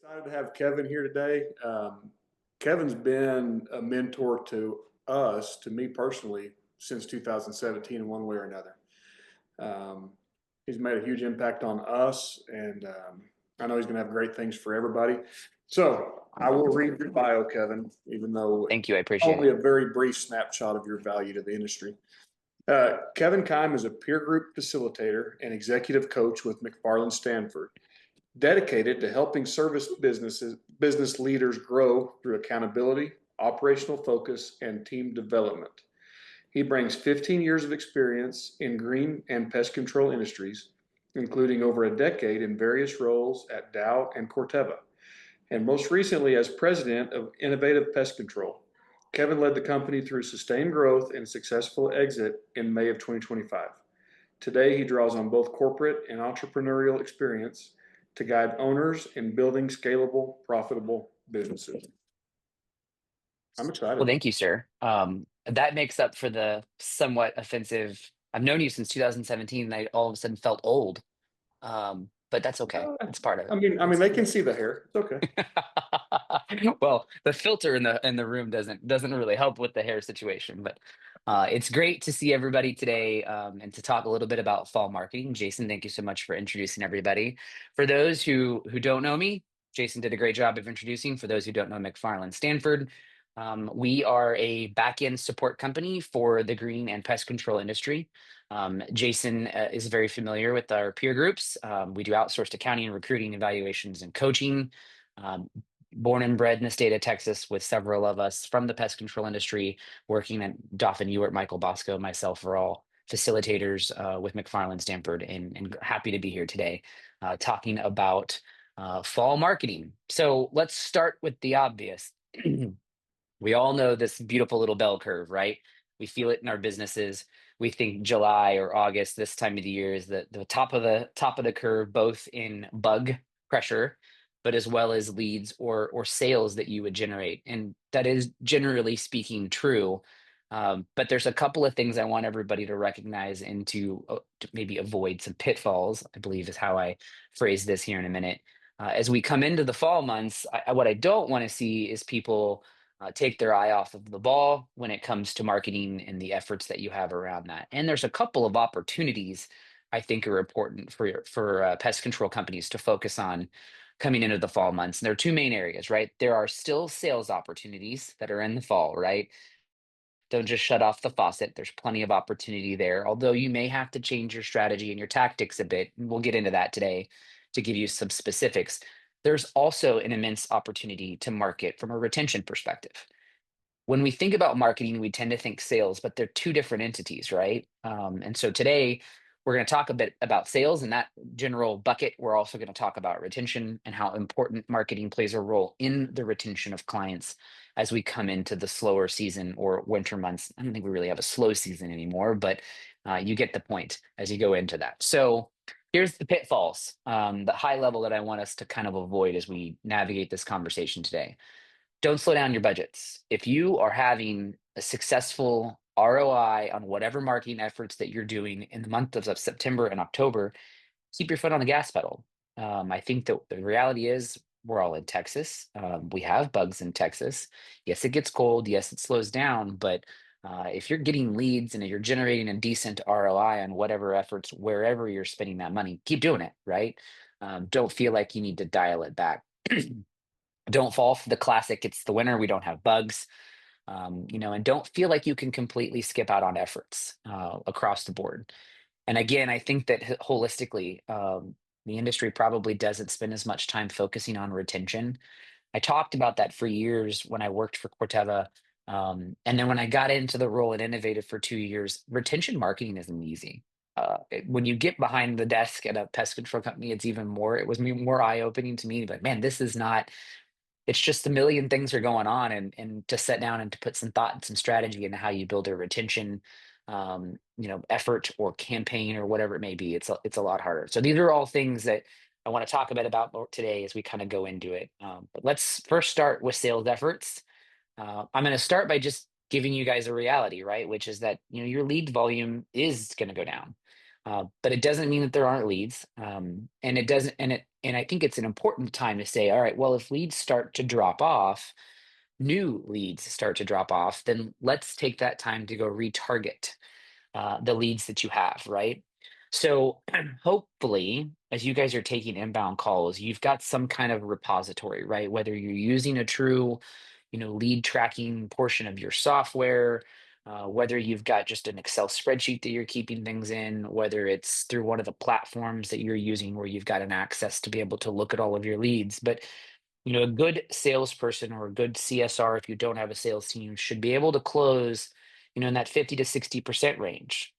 Excited to have Kevin here today. Kevin's been a mentor to us, to me personally, since 2017 in one way or another. Um, he's made a huge impact on us, and I know he's going to have great things for everybody. So I will read your bio, Kevin, even though Thank you. I appreciate only it. a very brief snapshot of your value to the industry. Kevin Keim is a peer group facilitator and executive coach with McFarlin Stanford, dedicated to helping business leaders grow through accountability, operational focus, and team development. He brings 15 years of experience in green and pest control industries, including over a decade in various roles at Dow and Corteva, and most recently as president of Innovative Pest Control. Kevin led the company through sustained growth and successful exit in May of 2025. Today, he draws on both corporate and entrepreneurial experience to guide owners in building scalable, profitable businesses. I'm Well, excited. thank you, sir. That makes up for the somewhat offensive. I've known you since 2017, and I all of a sudden felt old. But that's okay. Uh, It's part of I it. mean, I mean, they can see the hair. It's okay. Well, the filter in the room doesn't really help with the hair situation, but it's great to see everybody today and to talk a little bit about fall marketing. Jason, thank you so much for introducing everybody. For those who don't know me, Jason did a great job of introducing. For those who don't know McFarlin Stanford, we are a back-end support company for the green and pest control industry. Jason is very familiar with our peer groups. We do outsourced accounting, recruiting, evaluations, and coaching. Um, Born and bred in the state of Texas, with several of us from the pest control industry working at Dauphin Ewart, Michael Bosco, myself are all facilitators with McFarlin Stanford, and happy to be here today talking about fall marketing. So let's start with the obvious. We all know this beautiful little bell curve, right? We feel it in our businesses. We think July or August, this time of the year, is the top of the curve, both in bug pressure, but as well as leads or sales that you would generate. And that is generally speaking true. But there's a couple of things I want everybody to recognize and to maybe avoid some pitfalls, I believe is how I phrase this here in a minute. As we come into the fall months, what I don't want to see is people take their eye off of the ball when it comes to marketing and the efforts that you have around that. And there's a couple of opportunities I think are important for pest control companies to focus on coming into the fall months. And there are two main areas, right? There are still sales opportunities that are in the fall, right? Don't just shut off the faucet. There's plenty of opportunity there, although you may have to change your strategy and your tactics a bit. And we'll get into that today to give you some specifics. There's also an immense opportunity to market from a retention perspective. When we think about marketing, we tend to think sales, but they're two different entities, right? And so today we're going to talk a bit about sales in that general bucket. We're also going to talk about retention and how important marketing plays a role in the retention of clients as we come into the slower season or winter months. I don't think we really have a slow season anymore, but you get the point as you go into that. So here's the pitfalls, the high level that I want us to kind of avoid as we navigate this conversation today. Don't slow down your budgets. If you are having a successful ROI on whatever marketing efforts that you're doing in the month of September and October, keep your foot on the gas pedal. I think that the reality is we're all in Texas. We have bugs in Texas. Yes, it gets cold. Yes, it slows down. But if you're getting leads and you're generating a decent ROI on whatever efforts, wherever you're spending that money, keep doing it, right? Don't feel like you need to dial it back. Don't fall for the classic, it's the winter, we don't have bugs, and don't feel like you can completely skip out on efforts across the board. And again, I think that holistically, the industry probably doesn't spend as much time focusing on retention. I talked about that for years when I worked for Corteva. And then when I got into the role at Innovative for 2 years, retention marketing isn't easy. When you get behind the desk at a pest control company, it was more eye opening to me. But man, this is not, it's just a million things are going on, and to sit down and to put some thought and some strategy into how you build a retention effort or campaign or whatever it may be, it's a lot harder. So these are all things that I want to talk a bit about more today as we kind of go into it. But let's first start with sales efforts. I'm going to start by just giving you guys a reality, right? Which is that your lead volume is going to go down. But it doesn't mean that there aren't leads. And it doesn't, and I think it's an important time to say, all right, well, if leads start to drop off, new leads start to drop off, then let's take that time to go retarget the leads that you have, right? So hopefully, as you guys are taking inbound calls, you've got some kind of repository, right? Whether you're using a true, lead tracking portion of your software, whether you've got just an Excel spreadsheet that you're keeping things in, whether it's through one of the platforms that you're using where you've got an access to be able to look at all of your leads. But a good salesperson or a good CSR, if you don't have a sales team, should be able to close, in that 50 to 60% range.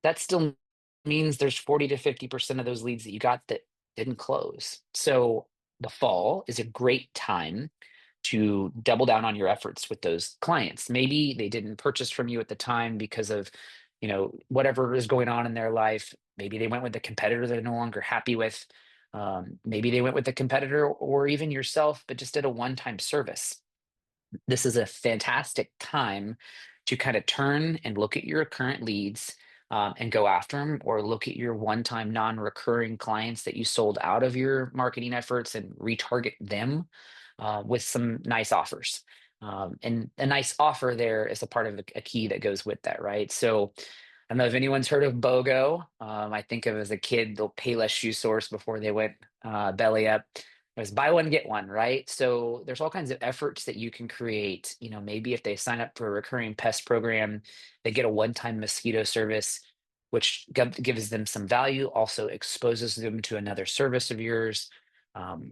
That still means there's 40 to 50% of those leads that you got that didn't close. So the fall is a great time to double down on your efforts with those clients. Maybe they didn't purchase from you at the time because of, whatever is going on in their life. Maybe they went with a competitor they're no longer happy with. Maybe they went with a competitor or even yourself, but just did a one-time service. This is a fantastic time to kind of turn and look at your current leads, and go after them, or look at your one-time non-recurring clients that you sold out of your marketing efforts and retarget them with some nice offers. And a nice offer there is a part of a key that goes with that, right? So I don't know if anyone's heard of BOGO. I think of as a kid, the Payless shoe source before they went belly up. It was buy one, get one, right? So there's all kinds of efforts that you can create. Maybe if they sign up for a recurring pest program, they get a one-time mosquito service, which gives them some value, also exposes them to another service of yours.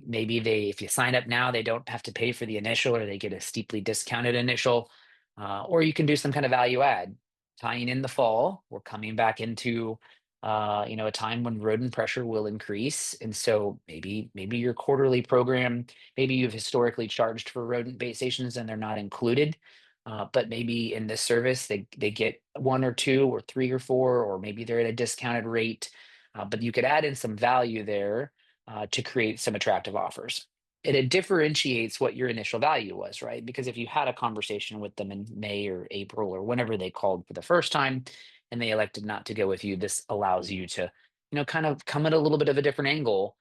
Maybe if you sign up now, they don't have to pay for the initial, or they get a steeply discounted initial. Or you can do some kind of value add tying in the fall. We're coming back into a time when rodent pressure will increase, and so maybe your quarterly program, maybe you've historically charged for rodent bait stations and they're not included, but maybe in this service they get one or two or three or four, or maybe they're at a discounted rate, but you could add in some value there to create some attractive offers. And it differentiates what your initial value was, right? Because if you had a conversation with them in May or April or whenever they called for the first time and they elected not to go with you, this allows you to, kind of come at a little bit of a different angle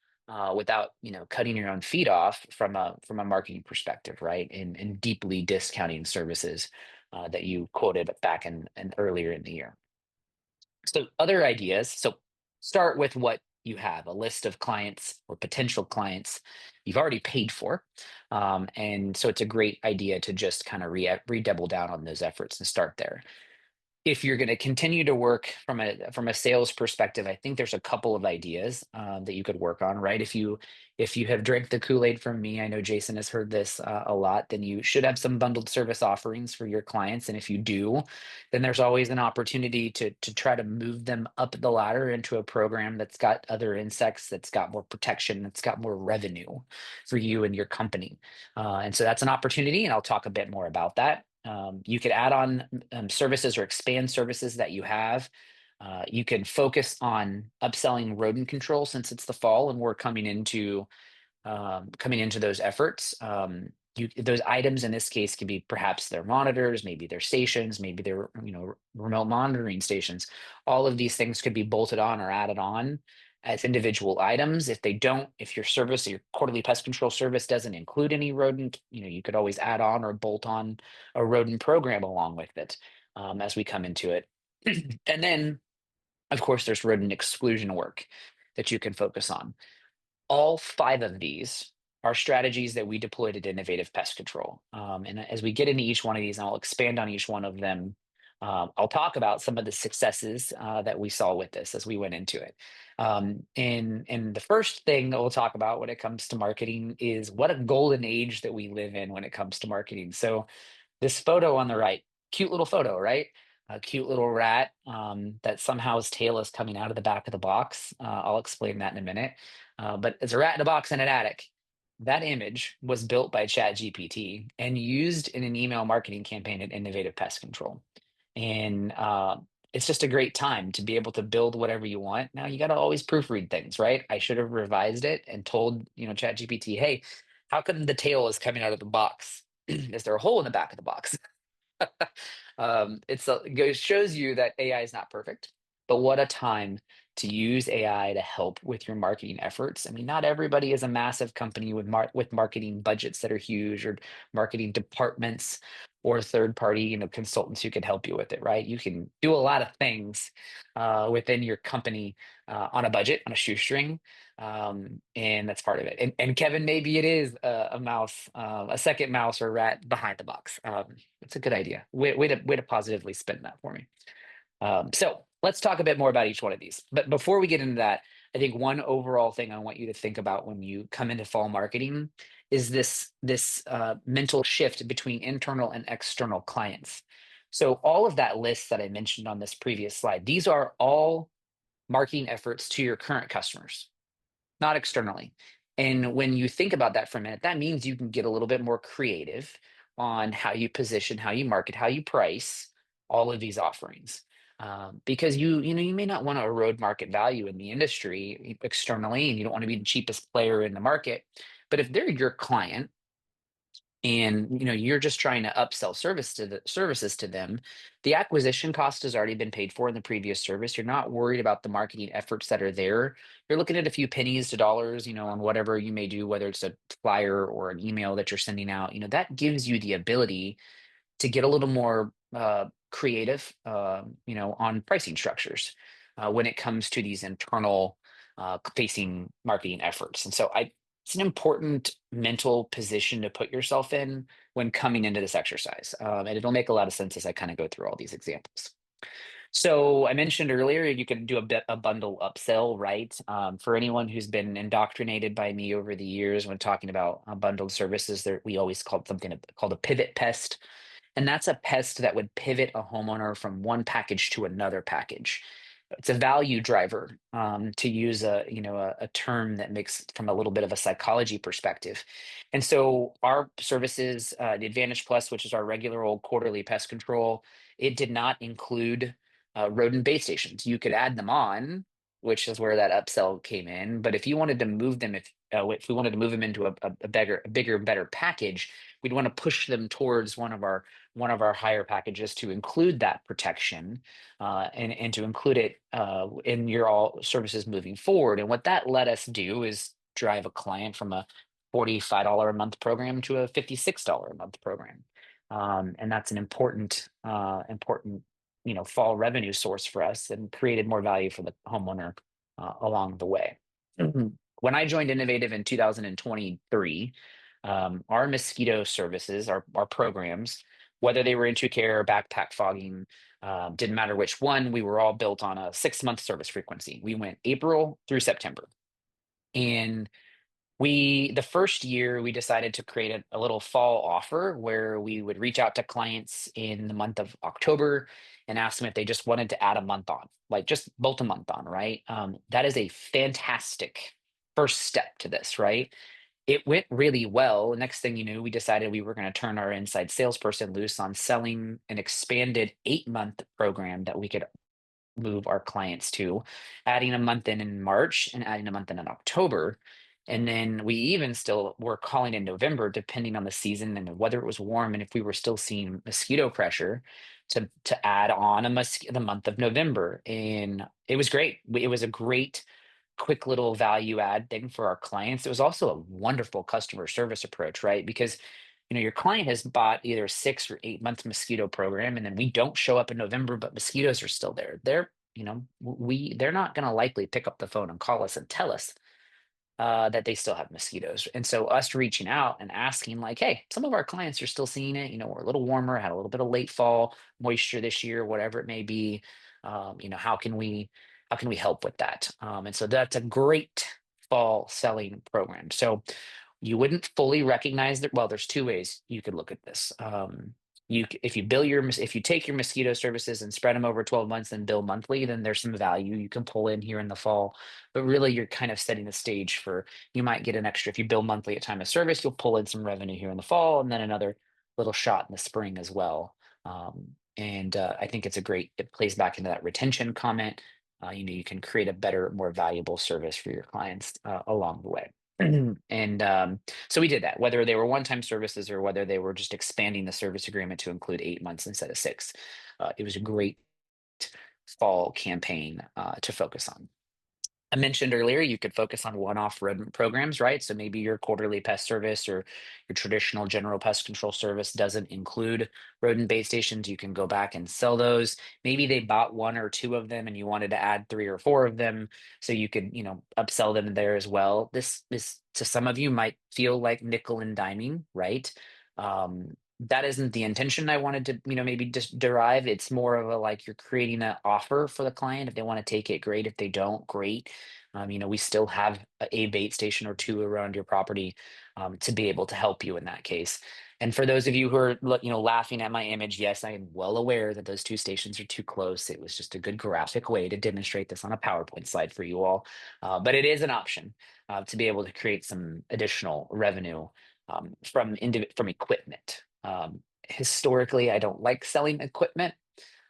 without, cutting your own feet off from a marketing perspective, right? And deeply discounting services that you quoted back in earlier in the year. So other ideas. So start with what you have, a list of clients or potential clients you've already paid for. And so it's a great idea to just kind of redouble down on those efforts and start there. If you're going to continue to work from a sales perspective, I think there's a couple of ideas that you could work on, right? If you have drank the Kool-Aid from me, I know Jason has heard this a lot, then you should have some bundled service offerings for your clients. And if you do, then there's always an opportunity to try to move them up the ladder into a program that's got other insects, that's got more protection, that's got more revenue for you and your company. And so that's an opportunity, and I'll talk a bit more about that. You could add on services or expand services that you have. You can focus on upselling rodent control since it's the fall and we're coming into those efforts. Those items in this case could be perhaps their monitors, maybe their stations, maybe their remote monitoring stations. All of these things could be bolted on or added on as individual items. If your service, your quarterly pest control service doesn't include any rodent, you could always add on or bolt on a rodent program along with it as we come into it. And then, of course, there's rodent exclusion work that you can focus on. All five of these are strategies that we deployed at Innovative Pest Control. And as we get into each one of these, and I'll expand on each one of them, I'll talk about some of the successes that we saw with this as we went into it. And the first thing that we'll talk about when it comes to marketing is what a golden age that we live in when it comes to marketing. So this photo on the right, cute little photo, right? A cute little rat that somehow his tail is coming out of the back of the box. I'll explain that in a minute. But it's a rat in a box in an attic. That image was built by ChatGPT and used in an email marketing campaign at Innovative Pest Control. And it's just a great time to be able to build whatever you want. Now you got to always proofread things, right? I should have revised it and told, ChatGPT, hey, how come the tail is coming out of the box? Is there a hole in the back of the box? It shows you that AI is not perfect, but what a time to use AI to help with your marketing efforts. I mean, not everybody is a massive company with marketing budgets that are huge, or marketing departments, or third party, consultants who can help you with it, right? You can do a lot of things within your company on a budget, on a shoestring, and that's part of it. And Kevin, maybe it is a mouse, a second mouse or rat behind the box. It's a good idea. Way to positively spin that for me. So let's talk a bit more about each one of these. But before we get into that, I think one overall thing I want you to think about when you come into fall marketing is this mental shift between internal and external clients. So all of that list that I mentioned on this previous slide, these are all marketing efforts to your current customers, not externally. And when you think about that for a minute, that means you can get a little bit more creative on how you position, how you market, how you price all of these offerings. Because you may not want to erode market value in the industry externally, and you don't want to be the cheapest player in the market. But if they're your client, and you're just trying to upsell services to them, the acquisition cost has already been paid for in the previous service. You're not worried about the marketing efforts that are there. You're looking at a few pennies to dollars, on whatever you may do, whether it's a flyer or an email that you're sending out. That gives you the ability to get a little more creative, on pricing structures when it comes to these internal facing marketing efforts. And so it's an important mental position to put yourself in when coming into this exercise. And it'll make a lot of sense as I kind of go through all these examples. So I mentioned earlier, you can do a bundle upsell, right? For anyone who's been indoctrinated by me over the years when talking about bundled services, there we always called something called a pivot pest, and that's a pest that would pivot a homeowner from one package to another package. It's a value driver, to use a term that makes from a little bit of a psychology perspective. And so our services, the Advantage Plus, which is our regular old quarterly pest control, it did not include rodent bait stations. You could add them on, which is where that upsell came in. But if you wanted to move them, if we wanted to move them into a bigger, better package, we'd want to push them towards one of our higher packages to include that protection, and to include it in your all services moving forward. And what that let us do is drive a client from a $45 a month program to a $56 a month program. And that's an important fall revenue source for us, and created more value for the homeowner along the way. When I joined Innovative in 2023, our mosquito services, our programs, whether they were into care or backpack fogging, didn't matter which one, we were all built on a 6-month service frequency. We went April through September. And the first year, we decided to create a little fall offer where we would reach out to clients in the month of October and ask them if they just wanted to add a month on, like just bolt a month on, right? That is a fantastic first step to this, right? It went really well. Next thing you knew, we decided we were going to turn our inside salesperson loose on selling an expanded 8-month program that we could move our clients to, adding a month in March and adding a month in October. And then we even still were calling in November, depending on the season and whether it was warm, and if we were still seeing mosquito pressure, to add on the month of November. And it was great. It was a great quick little value add thing for our clients. It was also a wonderful customer service approach, right? Because your client has bought either a 6 or 8 month mosquito program, and then we don't show up in November, but mosquitoes are still there. They're not going to likely pick up the phone and call us and tell us that they still have mosquitoes. And so us reaching out and asking, like, hey, some of our clients are still seeing it. We're a little warmer, had a little bit of late fall moisture this year, whatever it may be. How can we help with that? And so that's a great fall selling program. So you wouldn't fully recognize that. Well, there's two ways you could look at this. If you take your mosquito services and spread them over 12 months and bill monthly, then there's some value you can pull in here in the fall. But really, you're kind of setting the stage for, you might get an extra, if you bill monthly at time of service, you'll pull in some revenue here in the fall, and then another little shot in the spring as well. And I think it plays back into that retention comment. You can create a better, more valuable service for your clients along the way. And so we did that, whether they were one-time services or whether they were just expanding the service agreement to include 8 months instead of 6. It was a great fall campaign to focus on. I mentioned earlier, you could focus on one-off rodent programs, right? So maybe your quarterly pest service or your traditional general pest control service doesn't include rodent bait stations. You can go back and sell those. Maybe they bought one or two of them and you wanted to add three or four of them. So you could, upsell them there as well. This to some of you might feel like nickel and diming, right? That isn't the intention I wanted to, maybe just derive. It's more of a like you're creating an offer for the client. If they want to take it, great. If they don't, great. We still have a bait station or two around your property to be able to help you in that case. And for those of you who are, laughing at my image, yes, I am well aware that those two stations are too close. It was just a good graphic way to demonstrate this on a PowerPoint slide for you all. But it is an option to be able to create some additional revenue from equipment. Historically, I don't like selling equipment,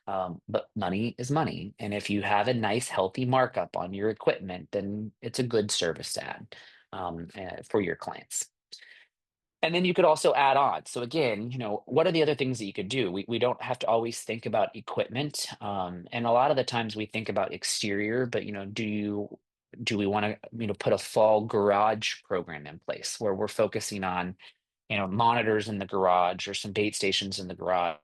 but money is money. And if you have a nice, healthy markup on your equipment, then it's a good service to add for your clients. And then you could also add on. So again, what are the other things that you could do? We don't have to always think about equipment. And a lot of the times we think about exterior, but do we want to, put a fall garage program in place where we're focusing on monitors in the garage or some bait stations in the garage,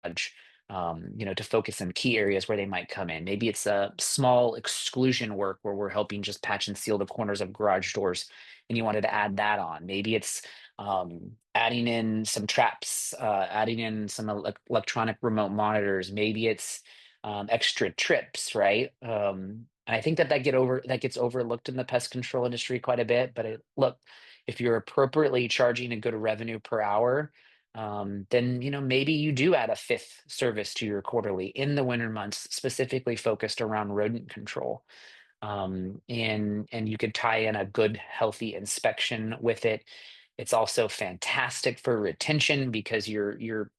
to focus in key areas where they might come in. Maybe it's a small exclusion work where we're helping just patch and seal the corners of garage doors and you wanted to add that on. Maybe it's adding in some traps, adding in some electronic remote monitors. Maybe it's extra trips, right? And I think that gets overlooked in the pest control industry quite a bit. But look, if you're appropriately charging a good revenue per hour, then maybe you do add a fifth service to your quarterly in the winter months, specifically focused around rodent control. And you could tie in a good, healthy inspection with it. It's also fantastic for retention because you're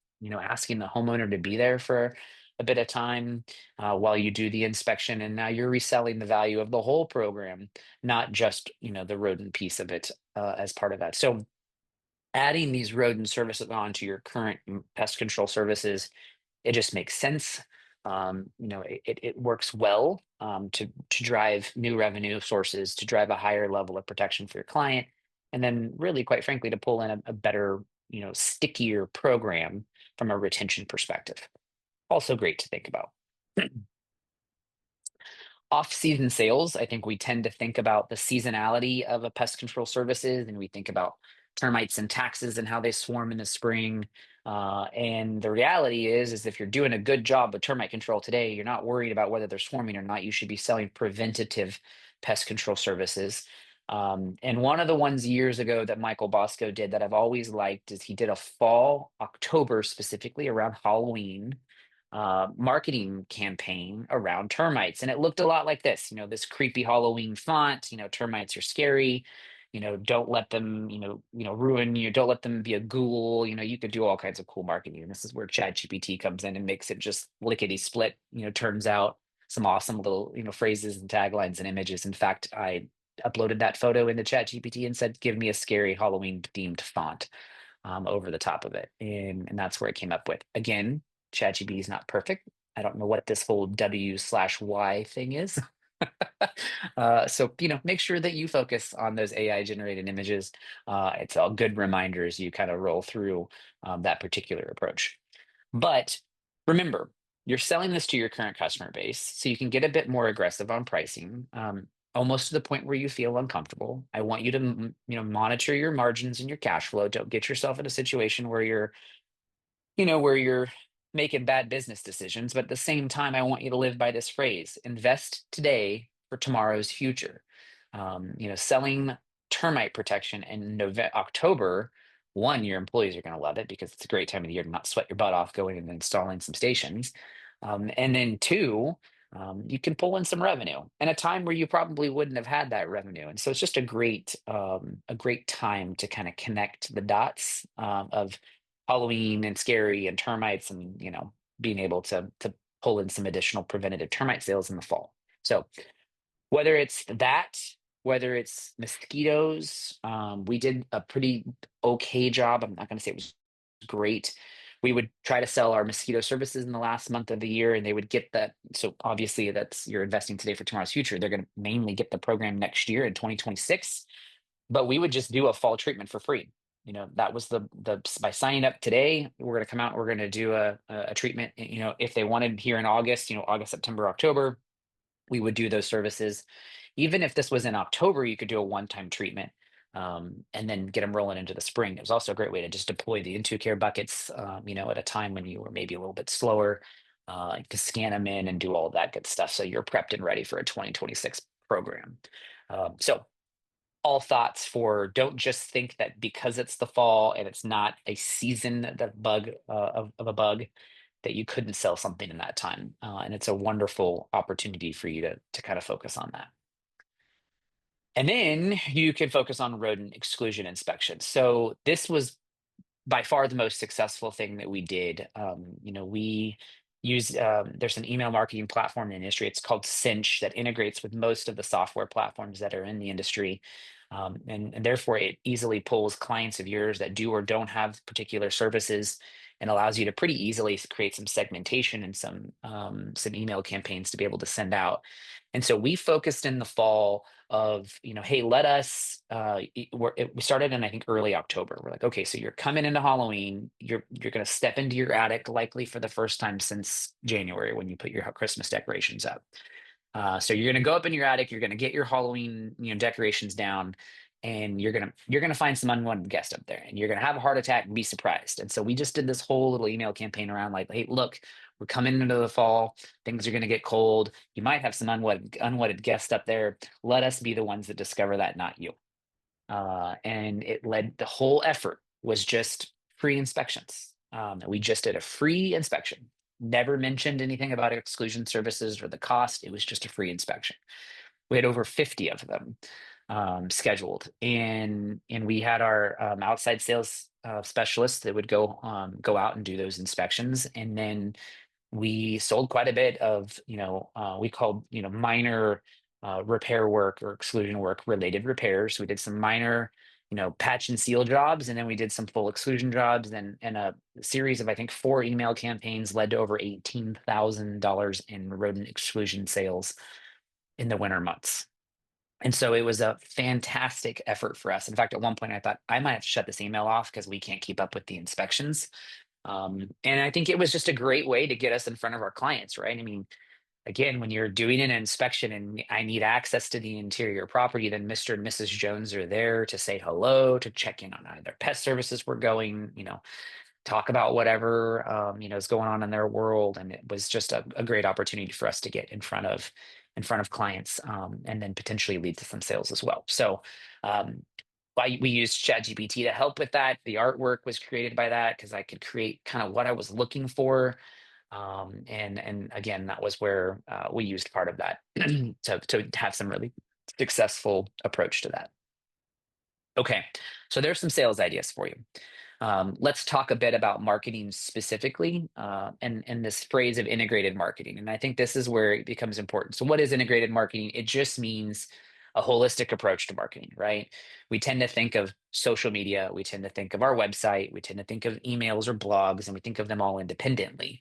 asking the homeowner to be there for a bit of time while you do the inspection, and now you're reselling the value of the whole program, not just the rodent piece of it as part of that. So adding these rodent services onto your current pest control services, it just makes sense. It works well to drive new revenue sources, to drive a higher level of protection for your client, and then really, quite frankly, to pull in a better, stickier program from a retention perspective. Also great to think about. Off-season sales, I think we tend to think about the seasonality of a pest control services, and we think about termites and taxes and how they swarm in the spring. And the reality is if you're doing a good job with termite control today, you're not worried about whether they're swarming or not. You should be selling preventative pest control services. And one of the ones years ago that Michael Bosco did that I've always liked is he did a fall, October specifically around Halloween marketing campaign around termites. And it looked a lot like this, this creepy Halloween font, termites are scary, don't let them, ruin you, don't let them be a ghoul, you could do all kinds of cool marketing. And this is where ChatGPT comes in and makes it just lickety split, turns out some awesome little, phrases and taglines and images. In fact, I uploaded that photo into ChatGPT and said, give me a scary Halloween themed font over the top of it. And that's where it came up with. Again, ChatGPT is not perfect. I don't know what this whole W/Y thing is. So, make sure that you focus on those AI generated images. It's all good reminders you kind of roll through that particular approach. But remember, you're selling this to your current customer base, so you can get a bit more aggressive on pricing, almost to the point where you feel uncomfortable. I want you to, monitor your margins and your cash flow. Don't get yourself in a situation where you're making bad business decisions. But at the same time, I want you to live by this phrase: invest today for tomorrow's future. Selling termite protection in October, one, your employees are going to love it because it's a great time of the year to not sweat your butt off going and installing some stations. And then two, you can pull in some revenue in a time where you probably wouldn't have had that revenue. And so it's just a great time to kind of connect the dots of Halloween and scary and termites, and being able to pull in some additional preventative termite sales in the fall. So whether it's that, whether it's mosquitoes, we did a pretty okay job. I'm not going to say it was great We would try to sell our mosquito services in the last month of the year, and they would get that. So obviously, that's you're investing today for tomorrow's future. They're going to mainly get the program next year in 2026, but we would just do a fall treatment for free. That was the by signing up today, we're going to come out, we're going to do a treatment. If they wanted here in August, August, September, October, we would do those services. Even if this was in October, you could do a one-time treatment, and then get them rolling into the spring. It was also a great way to just deploy the into care buckets, at a time when you were maybe a little bit slower, to scan them in and do all of that good stuff. So you're prepped and ready for a 2026 program. So all thoughts for, don't just think that because it's the fall and it's not a season that bug of a bug, that you couldn't sell something in that time. And it's a wonderful opportunity for you to kind of focus on that. And then you can focus on rodent exclusion inspection. So this was by far the most successful thing that we did. We use, there's an email marketing platform in the industry. It's called Cinch, that integrates with most of the software platforms that are in the industry. And therefore, it easily pulls clients of yours that do or don't have particular services, and allows you to pretty easily create some segmentation and some email campaigns to be able to send out. And so we focused in the fall of, hey, let us, we started in, I think, early October. We're like, okay, so you're coming into Halloween, you're going to step into your attic likely for the first time since January, when you put your Christmas decorations up. So you're going to go up in your attic, you're going to get your Halloween, decorations down, and you're gonna find some unwanted guest up there, and you're gonna have a heart attack and be surprised. And so we just did this whole little email campaign around, like, hey, look, we're coming into the fall, things are gonna get cold. You might have some unwanted guests up there. Let us be the ones that discover that, not you. And the whole effort was just free inspections. We just did a free inspection. Never mentioned anything about exclusion services or the cost. It was just a free inspection. We had over 50 of them scheduled, and we had our outside sales specialists that would go out and do those inspections. And then we sold quite a bit of, we called, minor repair work or exclusion work related repairs. We did some minor, patch and seal jobs, and then we did some full exclusion jobs. And a series of, I think, 4 email campaigns led to over $18,000 in rodent exclusion sales in the winter months. And so it was a fantastic effort for us. In fact, at one point I thought I might have to shut this email off because we can't keep up with the inspections. And I think it was just a great way to get us in front of our clients, right? I mean, again, when you're doing an inspection and I need access to the interior property, then Mr. and Mrs. Jones are there to say hello, to check in on how their pest services were going, talk about whatever, is going on in their world. And it was just a great opportunity for us to get in front of clients, and then potentially lead to some sales as well. So we used ChatGPT to help with that. The artwork was created by that because I could create kind of what I was looking for. And again, that was where we used part of that to have some really successful approach to that. Okay, so there's some sales ideas for you. Let's talk a bit about marketing specifically, and this phrase of integrated marketing. And I think this is where it becomes important. So what is integrated marketing? It just means a holistic approach to marketing, right? We tend to think of social media, we tend to think of our website, we tend to think of emails or blogs, and we think of them all independently.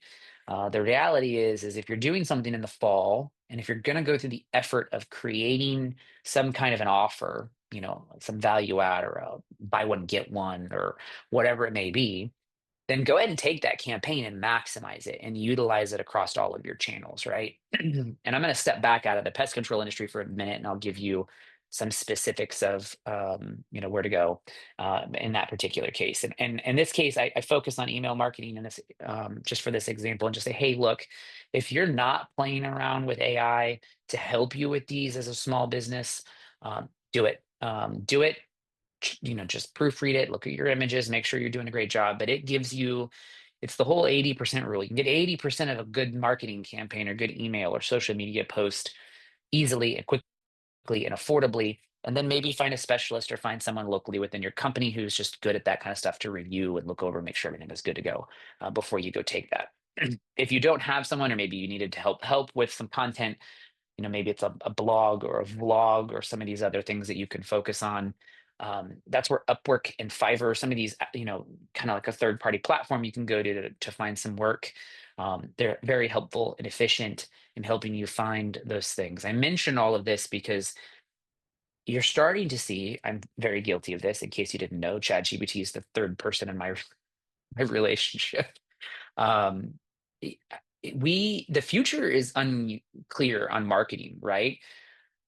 The reality is if you're doing something in the fall, and if you're going to go through the effort of creating some kind of an offer, some value add or a buy one, get one, or whatever it may be, then go ahead and take that campaign and maximize it and utilize it across all of your channels, right? And I'm going to step back out of the pest control industry for a minute, and I'll give you some specifics of, where to go in that particular case. And in this case, I focus on email marketing in this, just for this example, and just say, hey, look, if you're not playing around with AI to help you with these as a small business, do it. Do it, just proofread it, look at your images, make sure you're doing a great job. But it's the whole 80% rule. You can get 80% of a good marketing campaign or good email or social media post easily and quickly and affordably. And then maybe find a specialist or find someone locally within your company who's just good at that kind of stuff to review and look over and make sure everything is good to go before you go take that. If you don't have someone, or maybe you needed to help with some content, maybe it's a blog or a vlog or some of these other things that you can focus on. That's where Upwork and Fiverr, some of these, kind of like a third party platform you can go to find some work. They're very helpful and efficient in helping you find those things. I mention all of this because you're starting to see, I'm very guilty of this, in case you didn't know, ChatGPT is the third person in my relationship. Um, i- the future is unclear on marketing, right?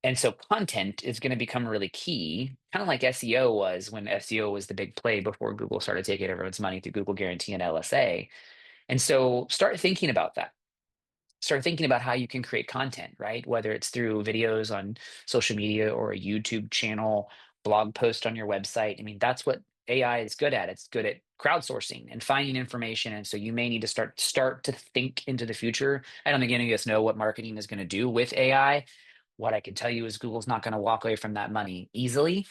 And so content is going to become really key, kind of like SEO was when SEO was the big play before Google started taking everyone's money through Google Guarantee and LSA. And so start thinking about that. Start thinking about how you can create content, right? Whether it's through videos on social media or a YouTube channel, blog post on your website. I mean, that's what AI is good at. It's good at crowdsourcing and finding information. And so you may need to start to think into the future. I don't think any of us know what marketing is going to do with AI. What I can tell you is Google's not going to walk away from that money easily.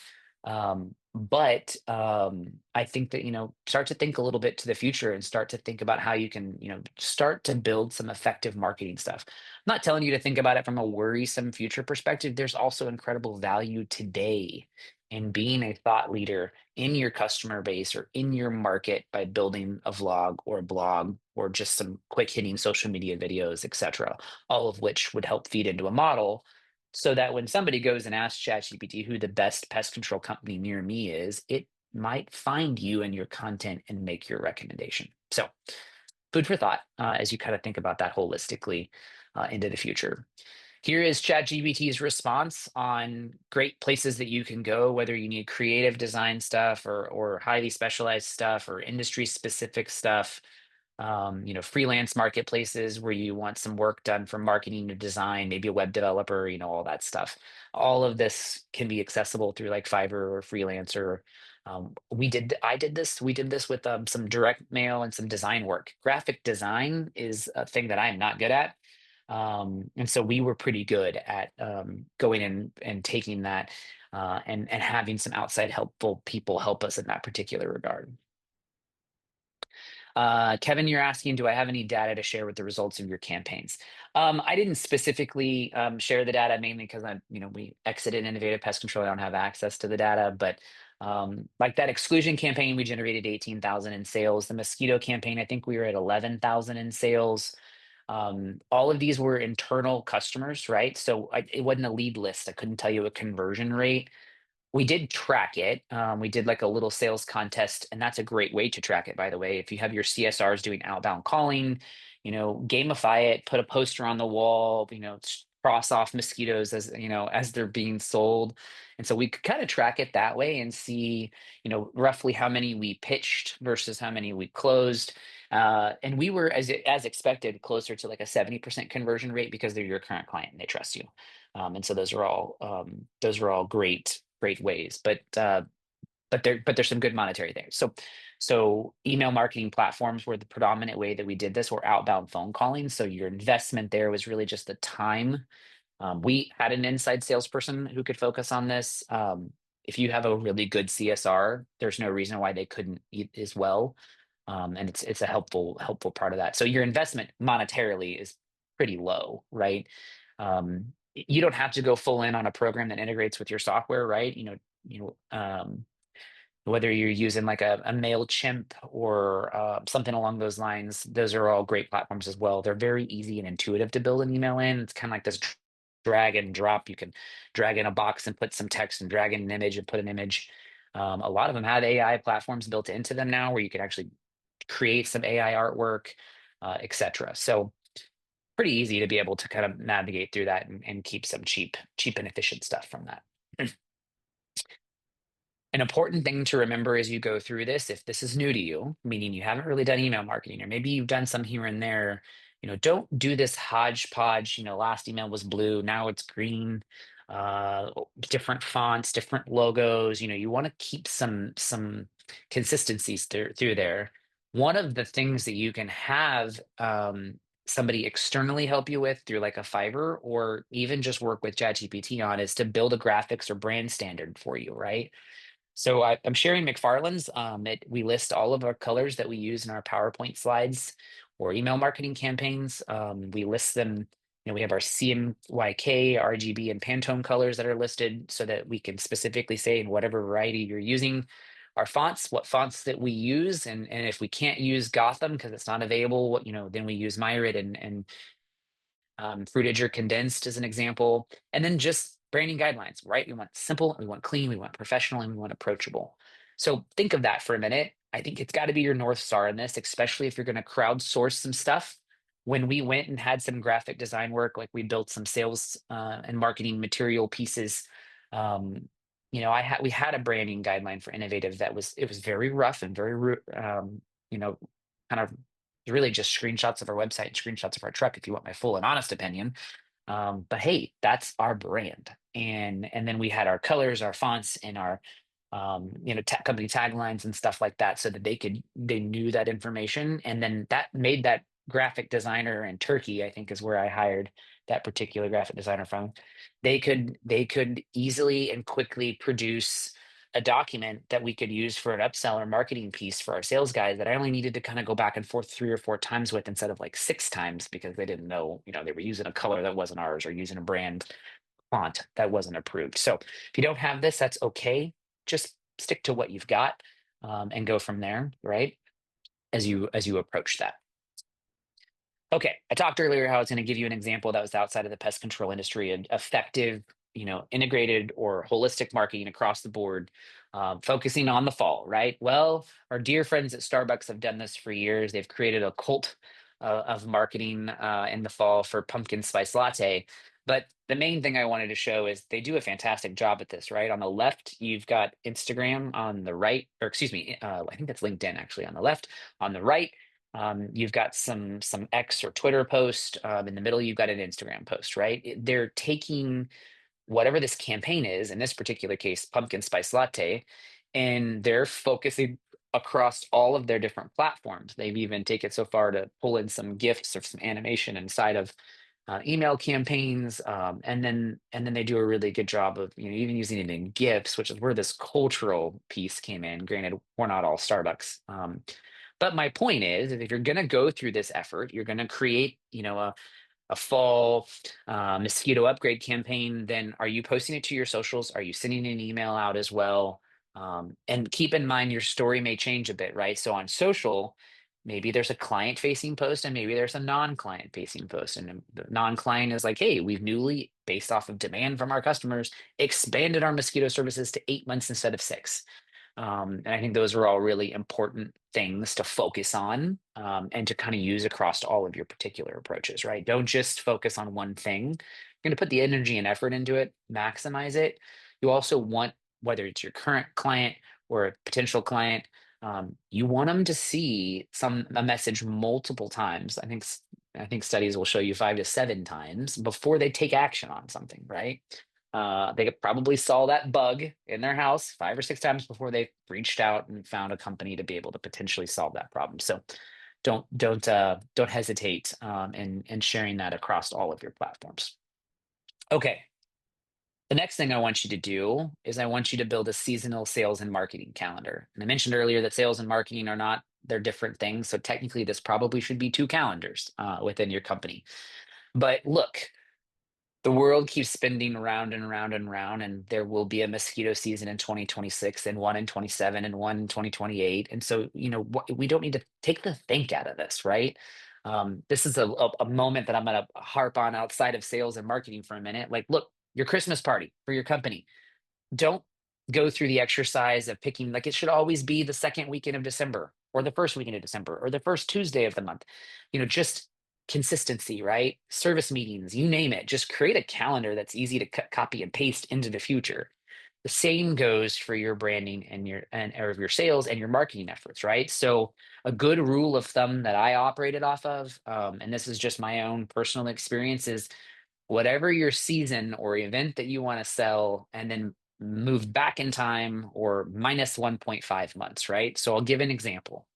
But I think that, start to think a little bit to the future and start to think about how you can, start to build some effective marketing stuff. I'm not telling you to think about it from a worrisome future perspective. There's also incredible value today in being a thought leader in your customer base or in your market by building a vlog or a blog or just some quick hitting social media videos, etc., all of which would help feed into a model so that when somebody goes and asks ChatGPT who the best pest control company near me is, it might find you and your content and make your recommendation. So, food for thought as you kind of think about that holistically into the future. Here is ChatGPT's response on great places that you can go, whether you need creative design stuff or highly specialized stuff or industry specific stuff. Freelance marketplaces where you want some work done for marketing or design, maybe a web developer, all that stuff. All of this can be accessible through like Fiverr or Freelancer. We did this with some direct mail and some design work. Graphic design is a thing that I'm not good at. And so we were pretty good at going in and taking that and having some outside helpful people help us in that particular regard. Kevin, you're asking, do I have any data to share with the results of your campaigns? I didn't specifically share the data mainly because we exited Innovative Pest Control. I don't have access to the data, but like that exclusion campaign, we generated 18,000 in sales. The mosquito campaign, I think we were at 11,000 in sales. All of these were internal customers, right? So it wasn't a lead list. I couldn't tell you a conversion rate. We did track it. We did like a little sales contest, and that's a great way to track it, by the way. If you have your CSRs doing outbound calling, gamify it, put a poster on the wall, cross off mosquitoes as they're being sold. And so we could kind of track it that way and see, roughly how many we pitched versus how many we closed. And we were, as expected, closer to like a 70% conversion rate because they're your current client and they trust you. And so those are all great ways, but there's some good monetary there. So email marketing platforms were the predominant way that we did this, or outbound phone calling. So your investment there was really just the time. We had an inside salesperson who could focus on this. If you have a really good CSR, there's no reason why they couldn't eat as well. And it's a helpful part of that. So your investment monetarily is pretty low, right? You don't have to go full in on a program that integrates with your software, right? Whether you're using like a MailChimp or something along those lines, those are all great platforms as well. They're very easy and intuitive to build an email in. It's kind of like this drag and drop. You can drag in a box and put some text and drag in an image and put an image. A lot of them have AI platforms built into them now where you can actually create some AI artwork, etc. So pretty easy to be able to kind of navigate through that and keep some cheap and efficient stuff from that. An important thing to remember as you go through this, if this is new to you, meaning you haven't really done email marketing, or maybe you've done some here and there, don't do this hodgepodge. Last email was blue, now it's green, different fonts, different logos. You want to keep some consistencies through there. One of the things that you can have somebody externally help you with through like a Fiverr or even just work with ChatGPT on is to build a graphics or brand standard for you, right? So I'm sharing McFarland's. We list all of our colors that we use in our PowerPoint slides or email marketing campaigns. We list them We have our CMYK, RGB, and Pantone colors that are listed so that we can specifically say in whatever variety you're using our fonts, what fonts that we use. And if we can't use Gotham because it's not available, then we use Myrid and fruitage or condensed as an example. And then just branding guidelines, right? We want simple, we want clean, we want professional, and we want approachable. So think of that for a minute. I think it's got to be your North Star in this, especially if you're going to crowdsource some stuff. When we went and had some graphic design work, like we built some sales and marketing material pieces, we had a branding guideline for innovative that was very rough and you know, kind of really just screenshots of our website and screenshots of our truck if you want my full and honest opinion. But hey, that's our brand. And then we had our colors, our fonts, and our company taglines and stuff like that so that they knew that information. And then that made that graphic designer in Turkey, I think is where I hired that particular graphic designer from. They could easily and quickly produce a document that we could use for an upsell or marketing piece for our sales guys that I only needed to kind of go back and forth 3 or 4 times with instead of like 6 times because they didn't know, they were using a color that wasn't ours or using a brand font that wasn't approved. So if you don't have this, that's okay. Just stick to what you've got and go from there, right? As you approach that. Okay, I talked earlier how I was going to give you an example that was outside of the pest control industry, an effective, integrated or holistic marketing across the board, focusing on the fall, right? Well, our dear friends at Starbucks have done this for years. They've created a cult of marketing in the fall for pumpkin spice latte. But the main thing I wanted to show is they do a fantastic job at this, right? On the left, you've got Instagram. On the right, or excuse me, I think that's LinkedIn actually on the left. On the right, you've got some X or Twitter post. In the middle, you've got an Instagram post, right? They're taking whatever this campaign is, in this particular case, pumpkin spice latte, and they're focusing across all of their different platforms. They've even taken it so far to pull in some gifts or some animation inside of email campaigns, and then they do a really good job of even using it in gifts, which is where this cultural piece came in. Granted, we're not all Starbucks. But my point is, if you're going to go through this effort, you're going to create, a fall mosquito upgrade campaign, then are you posting it to your socials? Are you sending an email out as well? And keep in mind your story may change a bit, right? So on social, maybe there's a client facing post and maybe there's a non-client facing post. And the non-client is like, hey, we've newly, based off of demand from our customers, expanded our mosquito services to 8 months instead of 6. And I think those are all really important things to focus on and to kind of use across all of your particular approaches, right? Don't just focus on one thing. You're going to put the energy and effort into it, maximize it. You also want, whether it's your current client or a potential client, you want them to see a message multiple times. I think studies will show you 5 to 7 times before they take action on something, right? They probably saw that bug in their house 5 or 6 times before they reached out and found a company to be able to potentially solve that problem. So don't hesitate in sharing that across all of your platforms. Okay. The next thing I want you to do is I want you to build a seasonal sales and marketing calendar. And I mentioned earlier that sales and marketing they're different things. So technically, this probably should be two calendars within your company. But look, the world keeps spinning around and around and around, and there will be a mosquito season in 2026 and one in 27 and one in 2028. And so, we don't need to take the think out of this, right? This is a moment that I'm going to harp on outside of sales and marketing for a minute. Like, look, your Christmas party for your company, don't go through the exercise of picking, like, it should always be the second weekend of December or the first weekend of December or the first Tuesday of the month. Just consistency, right? Service meetings, you name it. Just create a calendar that's easy to copy and paste into the future. The same goes for your branding or your sales and your marketing efforts, right? So a good rule of thumb that I operated off of, and this is just my own personal experience, is whatever your season or event that you want to sell, and then move back in time or minus 1.5 months, right? So I'll give an example.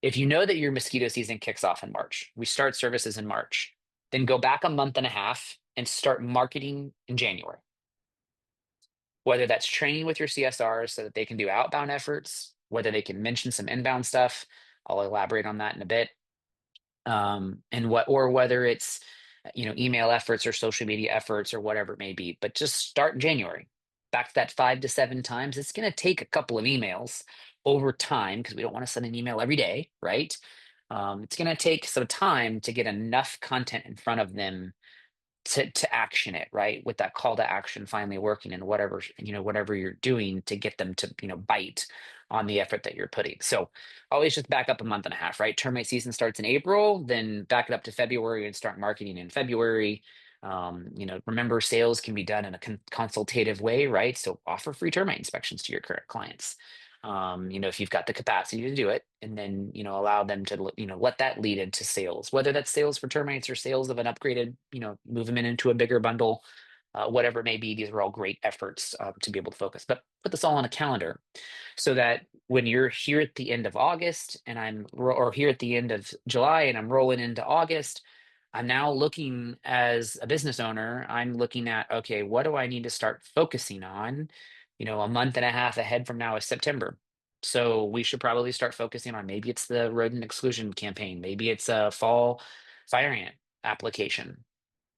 If you know that your mosquito season kicks off in March, we start services in March, then go back a month and a half and start marketing in January. Whether that's training with your CSRs so that they can do outbound efforts, whether they can mention some inbound stuff, I'll elaborate on that in a bit. Or whether it's email efforts or social media efforts or whatever it may be. But just start in January. Back to that 5 to 7 times. It's going to take a couple of emails over time because we don't want to send an email every day, right? It's going to take some time to get enough content in front of them to action it, right, with that call to action finally working, and whatever you're doing to get them to bite on the effort that you're putting. So always just back up a month and a half, right? Termite season starts in April, then back it up to February and start marketing in February. Remember, sales can be done in a consultative way, right? So offer free termite inspections to your current clients. If you've got the capacity to do it, and then allow them to let that lead into sales, whether that's sales for termites or sales of an upgraded, move them into a bigger bundle, whatever it may be. These are all great efforts to be able to focus, but put this all on a calendar so that when you're here at the end of August and or here at the end of July and I'm rolling into August, I'm now looking as a business owner, I'm looking at, okay, what do I need to start focusing on? A month and a half ahead from now is September. So we should probably start focusing on, maybe it's the rodent exclusion campaign, maybe it's a fall fire ant application,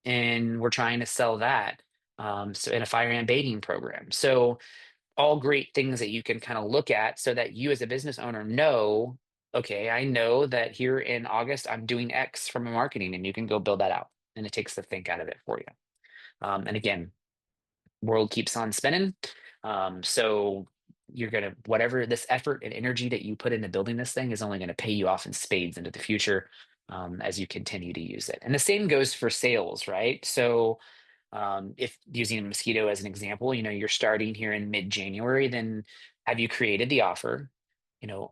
and we're trying to sell that. So in a fire ant baiting program. So all great things that you can kind of look at so that you as a business owner know, okay, I know that here in August I'm doing X from a marketing, and you can go build that out. And it takes the think out of it for you. And again, world keeps on spinning. So you're gonna, whatever this effort and energy that you put into building this thing is only going to pay you off in spades into the future, as you continue to use it. And the same goes for sales, right? So if using a mosquito as an example, you're starting here in mid-January, then have you created the offer?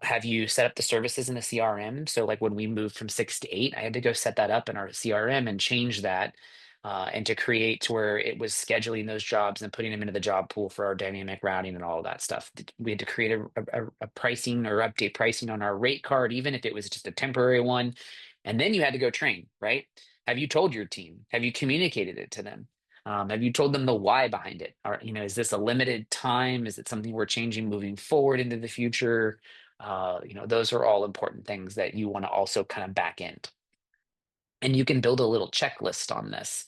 Have you set up the services in the CRM? So like when we moved from 6 to 8, I had to go set that up in our CRM and change that, and to create to where it was scheduling those jobs and putting them into the job pool for our dynamic routing and all of that stuff. We had to create a pricing or update pricing on our rate card, even if it was just a temporary one. And then you had to go train, right? Have you told your team? Have you communicated it to them? Have you told them the why behind it? Or, is this a limited time? Is it something we're changing moving forward into the future? Those are all important things that you want to also kind of back end. And you can build a little checklist on this,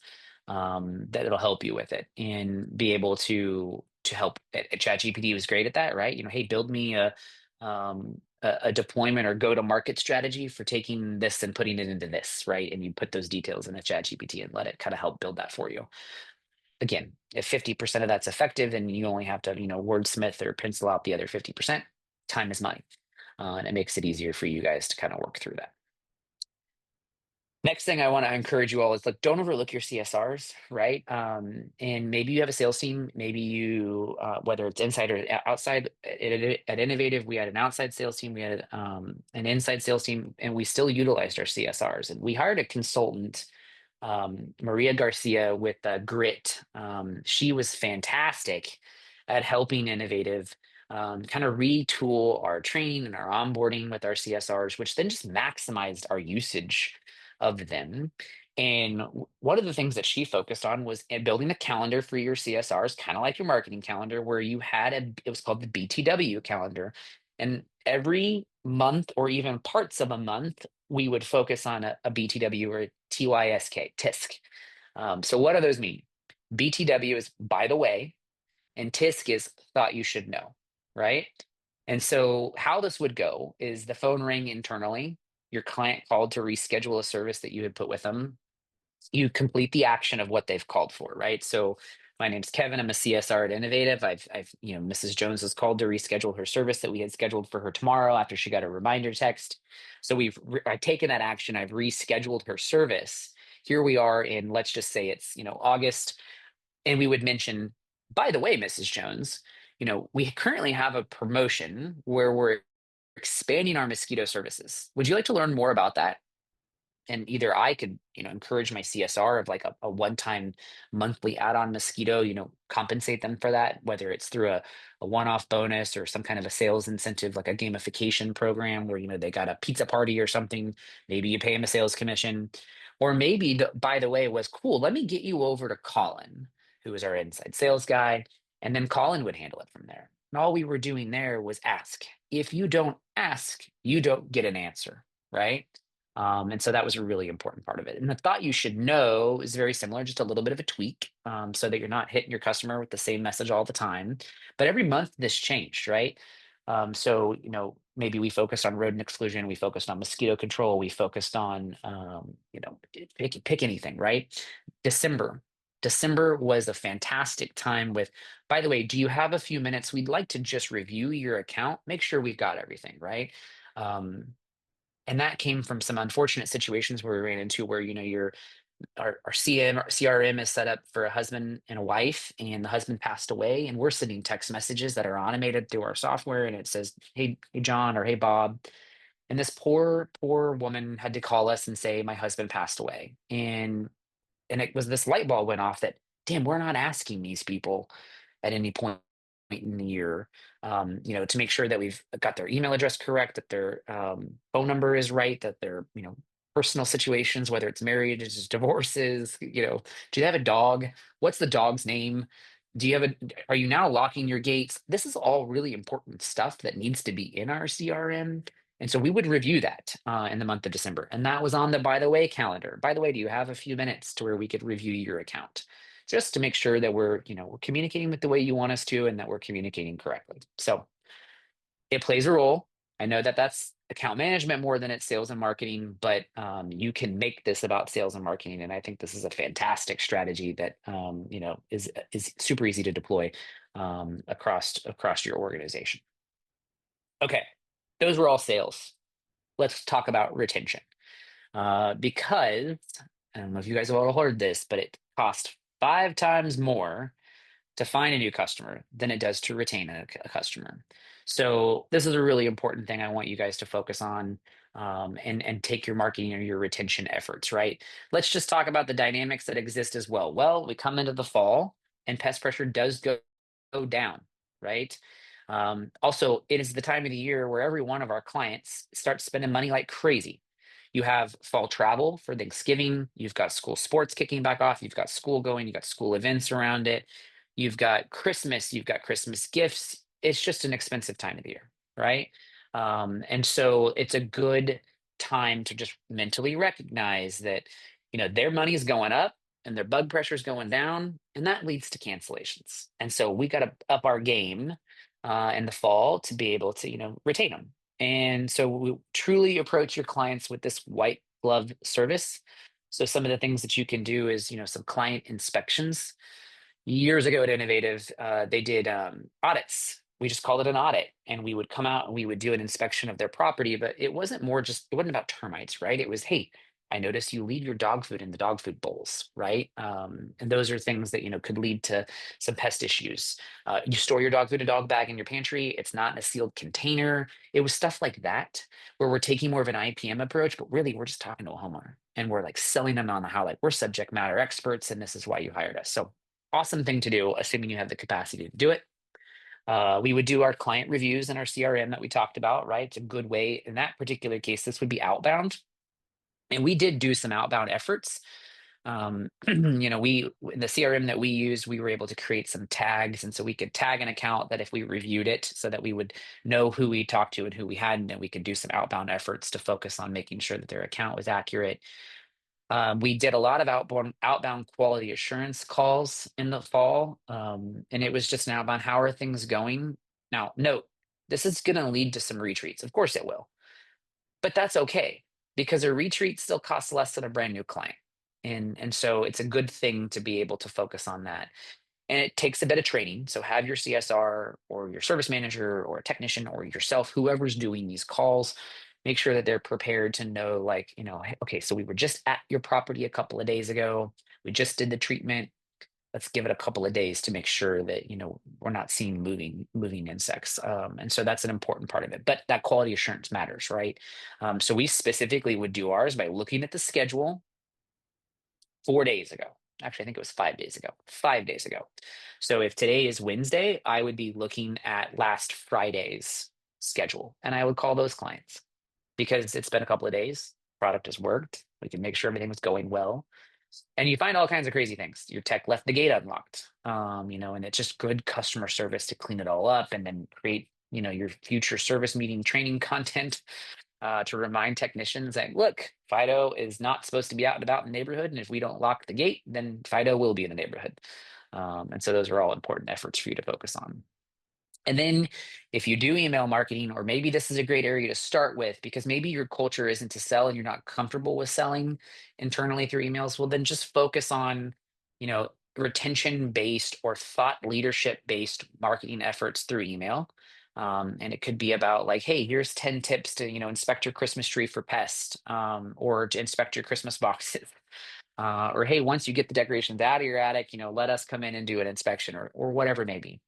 that it'll help you with it and be able to help. ChatGPT was great at that, right? Hey, build me a deployment or go to market strategy for taking this and putting it into this, right? And you put those details in a ChatGPT and let it kind of help build that for you. Again, if 50% of that's effective, then you only have to, wordsmith or pencil out the other 50%. Time is money. And it makes it easier for you guys to kind of work through that. Next thing I want to encourage you all is, like, don't overlook your CSRs, right? And maybe you have a sales team, maybe you, whether it's inside or outside. At Innovative, we had an outside sales team, we had an inside sales team, and we still utilized our CSRs. And we hired a consultant, Maria Garcia, with Grit. She was fantastic at helping Innovative kind of retool our training and our onboarding with our CSRs, which then just maximized our usage of them. And one of the things that she focused on was building a calendar for your CSRs, kind of like your marketing calendar, where you had it was called the BTW calendar. And every month, or even parts of a month, we would focus on a BTW or a TYSK. So what do those mean? BTW is by the way, and TISK is thought you should know, right? And so how this would go is the phone rang internally, your client called to reschedule a service that you had put with them. You complete the action of what they've called for, right? So my name's Kevin. I'm a CSR at Innovative. Mrs. Jones was called to reschedule her service that we had scheduled for her tomorrow after she got a reminder text. So I've taken that action. I've rescheduled her service. Here we are in, let's just say it's, August. And we would mention, by the way, Mrs. Jones, we currently have a promotion where we're expanding our mosquito services. Would you like to learn more about that? And either I could, encourage my CSR of like a one-time monthly add-on mosquito, compensate them for that, whether it's through a one-off bonus or some kind of a sales incentive, like a gamification program where, they got a pizza party or something. Maybe you pay them a sales commission. Or maybe, by the way, it was cool. Let me get you over to Colin, who is our inside sales guy. And then Colin would handle it from there. And all we were doing there was ask. If you don't ask, you don't get an answer, right? And so that was a really important part of it. And the thought you should know is very similar, just a little bit of a tweak, so that you're not hitting your customer with the same message all the time. But every month this changed, right? So, maybe we focused on rodent exclusion, we focused on mosquito control, we focused on, pick anything, right? December. December was a fantastic time with, by the way, do you have a few minutes? We'd like to just review your account, make sure we've got everything, right? Um, and that came from some unfortunate situations where we ran into where, our CRM is set up for a husband and a wife, and the husband passed away, and we're sending text messages that are automated through our software, and it says, hey John, or hey Bob. And this poor woman had to call us and say, my husband passed away. And it was this light bulb went off that, damn, we're not asking these people at any point in the year, to make sure that we've got their email address correct, that their phone number is right, that their, personal situations, whether it's marriages, divorces, do they have a dog? What's the dog's name? Are you now locking your gates? This is all really important stuff that needs to be in our CRM. And so we would review that in the month of December. And that was on the by the way calendar. By the way, do you have a few minutes to where we could review your account? Just to make sure that we're communicating with the way you want us to, and that we're communicating correctly. So it plays a role. I know that that's account management more than it's sales and marketing, but you can make this about sales and marketing. And I think this is a fantastic strategy that is super easy to deploy across your organization. Okay, those were all sales. Let's talk about retention. Because I don't know if you guys have all heard this, but it costs 5 times more to find a new customer than it does to retain a customer. So this is a really important thing I want you guys to focus on, and take your marketing or your retention efforts, right? Let's just talk about the dynamics that exist as well. Well, we come into the fall and pest pressure does go down, right? Also, it is the time of the year where every one of our clients starts spending money like crazy. You have fall travel for Thanksgiving. You've got school sports kicking back off. You've got school going. You've got school events around it. You've got Christmas. You've got Christmas gifts. It's just an expensive time of the year, right? And so it's a good time to just mentally recognize that, their money is going up and their bug pressure is going down, and that leads to cancellations. And so we got to up our game in the fall to be able to, retain them. And so we truly approach your clients with this white glove service. So some of the things that you can do is, some client inspections. Years ago at Innovative, they did audits. We just called it an audit, and we would come out and we would do an inspection of their property. But it wasn't about termites, right? It was, hey, I noticed you leave your dog food in the dog food bowls, right? And those are things that could lead to some pest issues. You store your dog food in a dog bag in your pantry; it's not in a sealed container. It was stuff like that where we're taking more of an IPM approach, but really we're just talking to a homeowner and we're like selling them on how like we're subject matter experts, and this is why you hired us. So awesome thing to do, assuming you have the capacity to do it. We would do our client reviews in our CRM that we talked about, right? It's a good way. In that particular case, this would be outbound. And we did do some outbound efforts. We in the CRM that we use, we were able to create some tags. And so we could tag an account that if we reviewed it so that we would know who we talked to and who we hadn't, and we could do some outbound efforts to focus on making sure that their account was accurate. We did a lot of outbound quality assurance calls in the fall, and it was just an outbound. How are things going? Now, note, this is going to lead to some retreats. Of course, it will, but that's okay because a retreat still costs less than a brand new client, and so it's a good thing to be able to focus on that. And it takes a bit of training. So have your CSR or your service manager or a technician or yourself, whoever's doing these calls, make sure that they're prepared to know, like, "Hey, okay, so we were just at your property a couple of days ago. We just did the treatment. Let's give it a couple of days to make sure that, we're not seeing moving insects." And so that's an important part of it. But that quality assurance matters, right? So we specifically would do ours by looking at the schedule 4 days ago. Actually, I think it was 5 days ago. 5 days ago. So if today is Wednesday, I would be looking at last Friday's schedule, and I would call those clients because it's been a couple of days. Product has worked. We can make sure everything was going well. And you find all kinds of crazy things. Your tech left the gate unlocked, and it's just good customer service to clean it all up and then create, your future service meeting training content. to remind technicians that, look, Fido is not supposed to be out and about in the neighborhood. And if we don't lock the gate, then Fido will be in the neighborhood. And so those are all important efforts for you to focus on. And then if you do email marketing, or maybe this is a great area to start with, because maybe your culture isn't to sell and you're not comfortable with selling internally through emails, well, then just focus on, retention based or thought leadership based marketing efforts through email. And it could be about like, hey, here's 10 tips to, inspect your Christmas tree for pests, or to inspect your Christmas boxes. Or hey, once you get the decorations out of your attic, let us come in and do an inspection, or whatever it may be.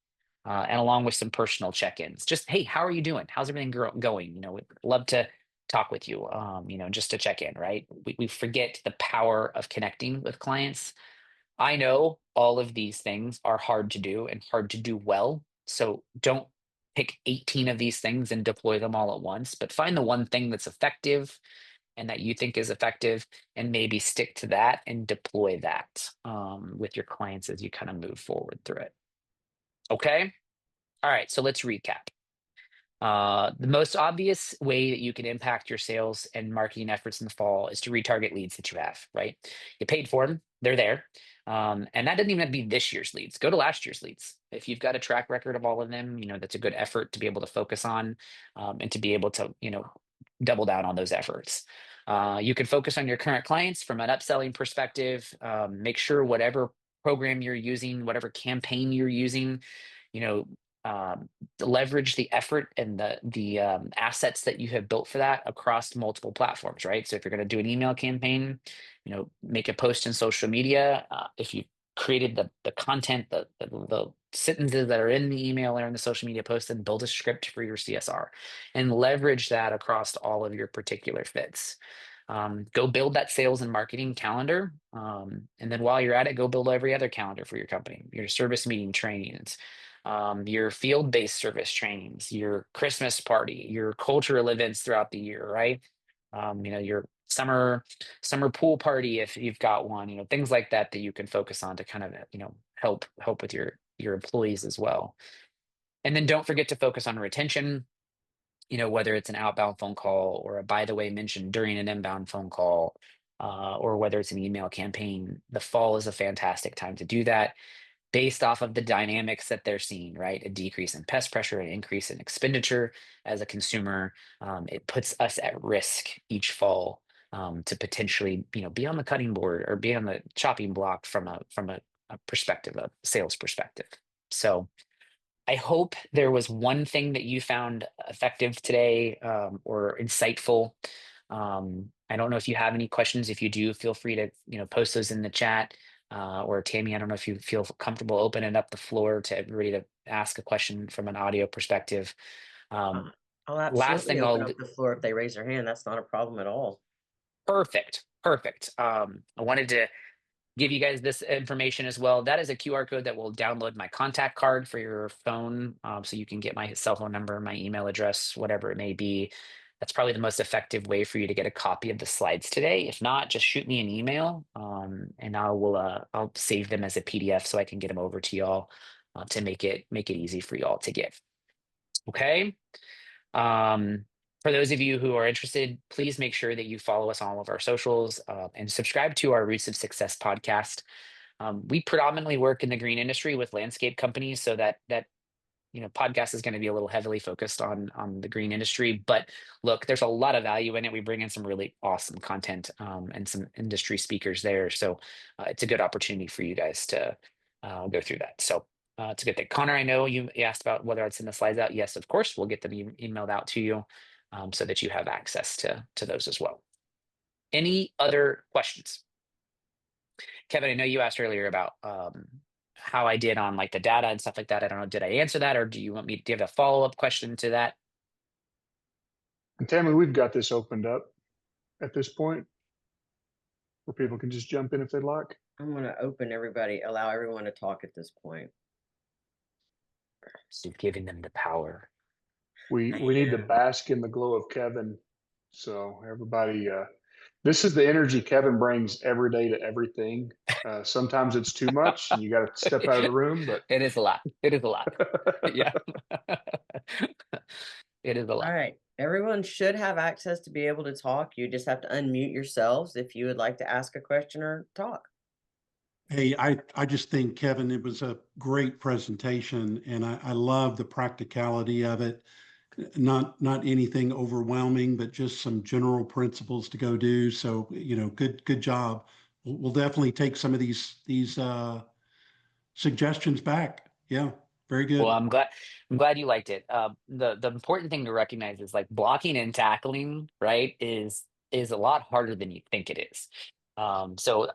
And along with some personal check-ins. Just, hey, how are you doing? How's everything going? We'd love to talk with you, just to check in, right? We forget the power of connecting with clients. I know all of these things are hard to do and hard to do well. So don't pick 18 of these things and deploy them all at once, but find the one thing that's effective and that you think is effective, and maybe stick to that and deploy that with your clients as you kind of move forward through it. Okay. All right, so let's recap. The most obvious way that you can impact your sales and marketing efforts in the fall is to retarget leads that you have, right? You paid for them, they're there. And that doesn't even have to be this year's leads. Go to last year's leads. If you've got a track record of all of them, that's a good effort to be able to focus on, and to be able to, double down on those efforts. You can focus on your current clients from an upselling perspective. Make sure whatever program you're using, whatever campaign you're using, you know, leverage the effort and the assets that you have built for that across multiple platforms, right? So if you're going to do an email campaign, make a post in social media. If you created the content, the sentences that are in the email or in the social media post, then build a script for your CSR and leverage that across all of your particular fits. Go build that sales and marketing calendar. And then while you're at it, go build every other calendar for your company, your service meeting trainings, your field-based service trainings, your Christmas party, your cultural events throughout the year, right? Your summer pool party if you've got one, things like that that you can focus on to kind of, help with your employees as well. And then don't forget to focus on retention, whether it's an outbound phone call or a by the way mentioned during an inbound phone call, or whether it's an email campaign. The fall is a fantastic time to do that based off of the dynamics that they're seeing, right? A decrease in pest pressure, an increase in expenditure as a consumer. It puts us at risk each fall, to potentially, be on the cutting board or be on the chopping block from a perspective, a sales perspective. So I hope there was one thing that you found effective today, or insightful. I don't know if you have any questions. If you do, feel free to post those in the chat. Or Tammy, I don't know if you feel comfortable opening up the floor to everybody to ask a question from an audio perspective. Um, I'll Last absolutely thing open up the floor if they raise their hand. That's not a problem at all. perfect. I wanted to give you guys this information as well. That is a QR code that will download my contact card for your phone, so you can get my cell phone number, my email address, whatever it may be. That's probably the most effective way for you to get a copy of the slides today. If not, just shoot me an email, and I'll save them as a PDF so I can get them over to y'all, to make it easy for y'all to get. Okay. Um, for those of you who are interested, please make sure that you follow us on all of our socials, and subscribe to our Roots of Success podcast. We predominantly work in the green industry with landscape companies, so that podcast is going to be a little heavily focused on the green industry. But look, there's a lot of value in it. We bring in some really awesome content, and some industry speakers there, so it's a good opportunity for you guys to go through that. So it's a good thing. Connor, I know you asked about whether I'd send the slides out. Yes, of course, we'll get them emailed out to you, so that you have access to those as well. Any other questions? Kevin, I know you asked earlier about how I did on like the data and stuff like that. I don't know, did I answer that, or do you want me to give a follow-up question to that? And Tammy, we've got this opened up at this point where people can just jump in if they'd like. I'm going to allow everyone to talk at this point. So giving them the power. We need to bask in the glow of Kevin. So everybody, this is the energy Kevin brings every day to everything. Sometimes it's too much and you got to step out of the room, but It is a lot. Yeah. It is a lot. All right. Everyone should have access to be able to talk. You just have to unmute yourselves if you would like to ask a question or talk. Hey, I just think, Kevin, it was a great presentation, and I love the practicality of it. Not anything overwhelming, but just some general principles to go do. So, good job. We'll definitely take some of these suggestions back. Yeah, very Well, good. I'm glad you liked it. The important thing to recognize is like blocking and tackling, right, is a lot harder than you think it is. So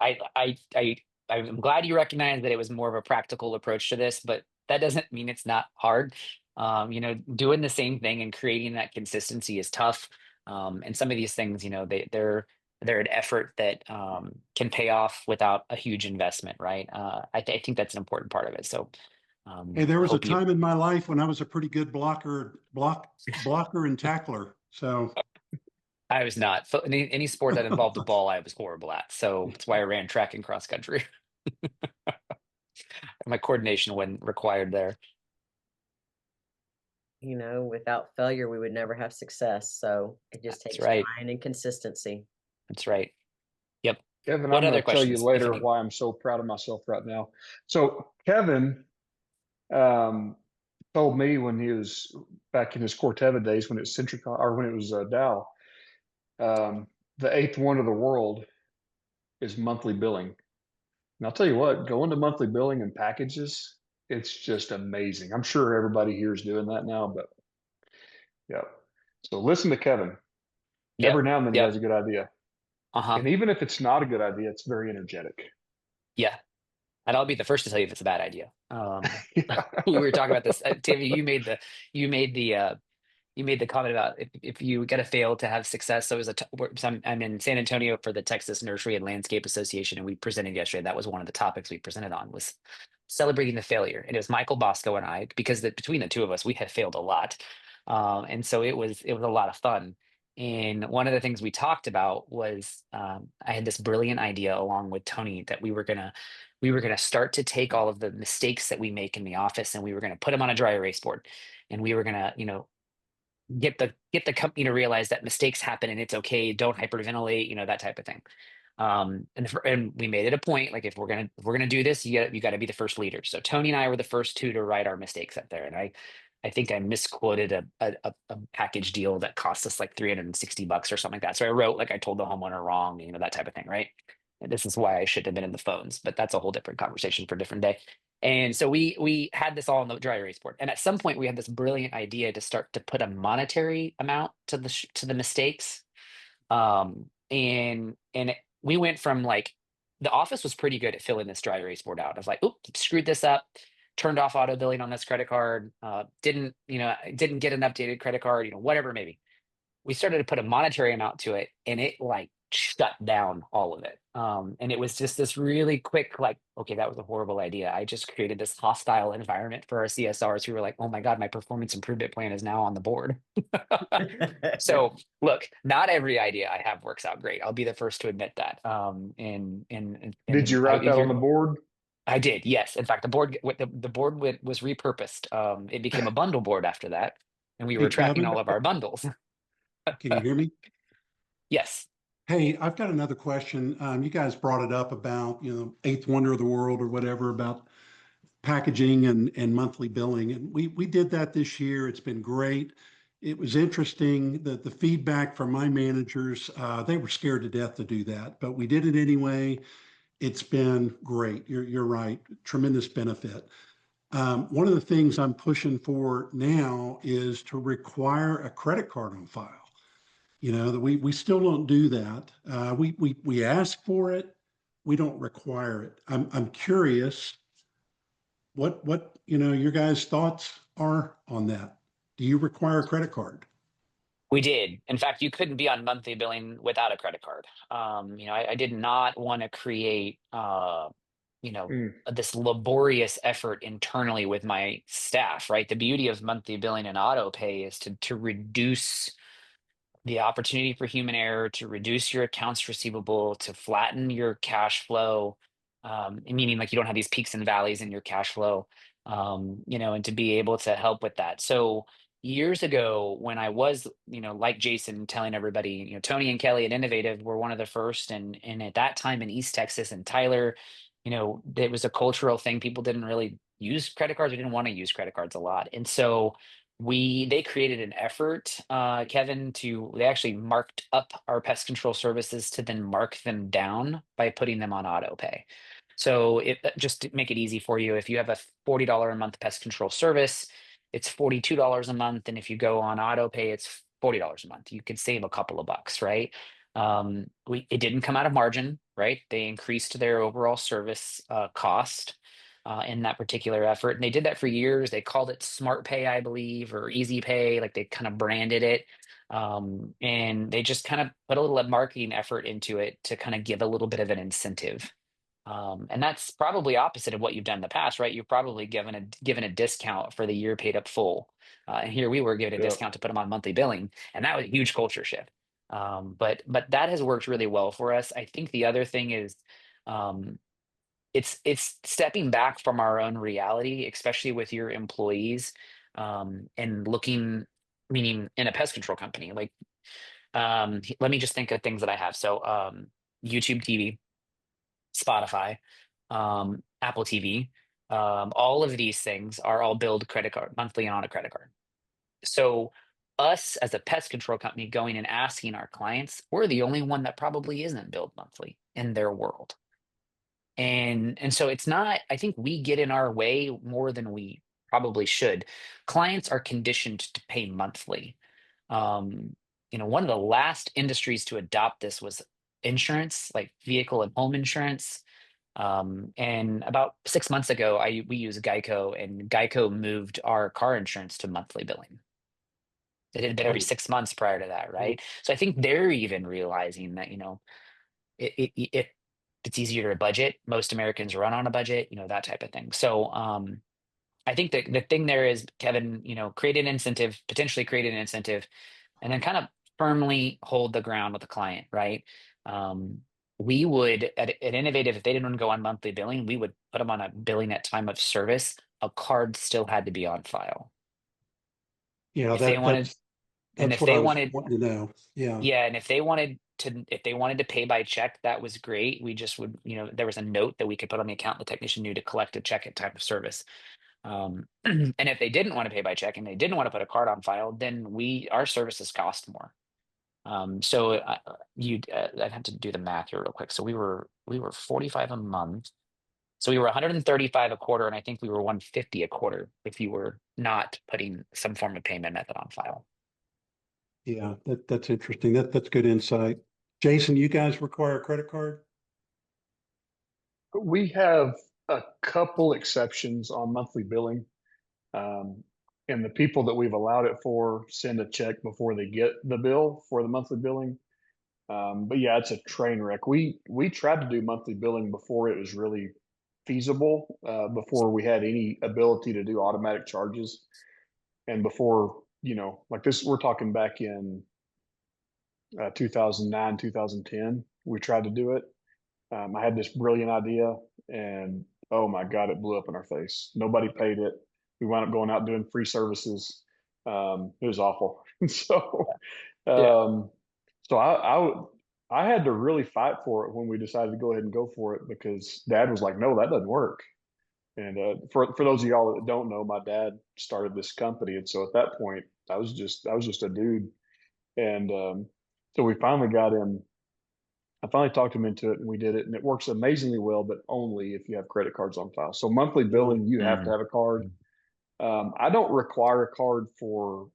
I'm glad you recognize that it was more of a practical approach to this, but that doesn't mean it's not hard. Doing the same thing and creating that consistency is tough. And some of these things, they're an effort that can pay off without a huge investment, right? I think that's an important part of it. So Hey, there was a hope you. time in my life when I was a pretty good blocker and tackler. So, I was not. Any sport that involved a ball, I was horrible at. So that's why I ran track and cross country. My coordination wasn't required there. Without failure, we would never have success. So it just That's takes right. trying and consistency. That's right. Yep. Kevin, What I'm going other to tell you questions, if later any? why I'm so proud of myself right now. So Kevin um, told me when he was back in his Corteva days, when it was Centricon or when it was Dow, the eighth wonder of the world is monthly billing. And I'll tell you what, going to monthly billing and packages, it's just amazing. I'm sure everybody here is doing that now, but yeah. So listen to Kevin. Yep. Every now and then he Yep. has a good idea. Uh-huh. And even if it's not a good idea, it's very energetic. Yeah. And I'll be the first to tell you if it's a bad idea. Yeah. We were talking about this. Tammy, you made the comment about if you got to fail to have success. So it was so I'm in San Antonio for the Texas Nursery and Landscape Association, and we presented yesterday. That was one of the topics we presented on was celebrating the failure. And it was Michael Bosco and I, because between the two of us, we had failed a lot, and so it was a lot of fun. And one of the things we talked about was I had this brilliant idea along with Tony that we were gonna start to take all of the mistakes that we make in the office and we were gonna put them on a dry erase board, and we were gonna get the company to realize that mistakes happen and it's okay. Don't hyperventilate, that type of thing. And we made it a point, like if we're gonna do this, you got to be the first leader. So Tony and I were the first two to write our mistakes up there, and I think I misquoted a package deal that cost us like $360 or something like that. So I wrote like I told the homeowner wrong, that type of thing, right? And this is why I should have been in the phones, but that's a whole different conversation for a different day. And so we had this all on the dry erase board. And at some point, we had this brilliant idea to start to put a monetary amount to the mistakes. We went from like the office was pretty good at filling this dry erase board out. I was like, "Oop, screwed this up." Turned off auto billing on this credit card. Didn't get an updated credit card. Whatever maybe. We started to put a monetary amount to it, and it like shut down all of it. And it was just this really quick, like, okay, that was a horrible idea. I just created this hostile environment for our CSRs who were like, oh my God, my performance improvement plan is now on the board. So look, not every idea I have works out great. I'll be the first to admit that. Did you write that on the board? I did, yes. In fact, the board was repurposed. It became a bundle board after that, and we hey, were tracking all Kevin, of our bundles. can you hear me? Yes. Hey, I've got another question. You guys brought it up about, eighth wonder of the world or whatever about packaging and monthly billing. And we did that this year. It's been great. It was interesting that the feedback from my managers, they were scared to death to do that, but we did it anyway. It's been great. You're right. Tremendous benefit. One of the things I'm pushing for now is to require a credit card on file. That we still don't do that. We ask for it. We don't require it. I'm curious what your guys' thoughts are on that. Do you require a credit card? We did. In fact, you couldn't be on monthly billing without a credit card. I did not want to create, Mm. this laborious effort internally with my staff, right? The beauty of monthly billing and auto pay is to reduce the opportunity for human error, to reduce your accounts receivable, to flatten your cash flow, meaning like you don't have these peaks and valleys in your cash flow, and to be able to help with that. So, years ago when I was, like Jason telling everybody, Tony and Kelly at Innovative were one of the first, and at that time in East Texas and Tyler, it was a cultural thing. People didn't really use credit cards. We didn't want to use credit cards a lot. And so they created an effort, Kevin, they actually marked up our pest control services to then mark them down by putting them on auto pay. So just to make it easy for you, if you have a $40 a month pest control service, it's $42 a month. And if you go on auto pay, it's $40 a month. You could save a couple of bucks, right? It didn't come out of margin, right? They increased their overall service cost in that particular effort. And they did that for years. They called it Smart Pay, I believe, or Easy Pay, like they kind of branded it. And they just kind of put a little marketing effort into it to kind of give a little bit of an incentive. And that's probably opposite of what you've done in the past, right? You've probably given a discount for the year paid up full. And here we were given a Yep. discount to put them on monthly billing. And that was a huge culture shift. But that has worked really well for us. I think the other thing is it's stepping back from our own reality, especially with your employees, and looking, meaning in a pest control company. Like, let me just think of things that I have. So YouTube TV, Spotify, Apple TV, all of these things are all billed credit card monthly and on a credit card. So us as a pest control company going and asking our clients, we're the only one that probably isn't billed monthly in their world. And so it's not, I think we get in our way more than we probably should. Clients are conditioned to pay monthly. One of the last industries to adopt this was insurance, like vehicle and home insurance. And about 6 months ago, we use Geico, and Geico moved our car insurance to monthly billing. It had been every 6 months prior to that, right? So I think they're even realizing that, it it's easier to budget. Most Americans run on a budget, that type of thing. So I think the thing there is, Kevin, potentially create an incentive, and then kind of firmly hold the ground with the client, right? We would at Innovative, if they didn't want to go on monthly billing, we would put them on a billing at time of service. A card still had to be on file. Yeah, If they wanted, and that's if what they I was wanted, wanting to know. Yeah. yeah, and if they wanted to pay by check, that was great. We just would, there was a note that we could put on the account. The technician knew to collect a check at time of service. And if they didn't want to pay by check and they didn't want to put a card on file, then our services cost more. So I'd have to do the math here real quick. So we were 45 a month. So we were 135 a quarter, and I think we were 150 a quarter if you were not putting some form of payment method on file. Yeah, that's interesting. That's good insight. Jason, you guys require a credit card? We have a couple exceptions on monthly billing. And the people that we've allowed it for send a check before they get the bill for the monthly billing. But yeah, it's a train wreck. We tried to do monthly billing before it was really feasible, before we had any ability to do automatic charges. And before, like this, we're talking back in 2009, 2010, we tried to do it. I had this brilliant idea, and oh my God, it blew up in our face. Nobody paid it. We wound up going out doing free services. It was awful. So, Yeah. so I had to really fight for it when we decided to go ahead and go for it, because Dad was like, "No, that doesn't work." And for those of y'all that don't know, my dad started this company, and so at that point, I was just a dude, and so we finally got him. I finally talked him into it, and we did it, and it works amazingly well, but only if you have credit cards on file. So monthly billing, you have to have a card. I don't require a card for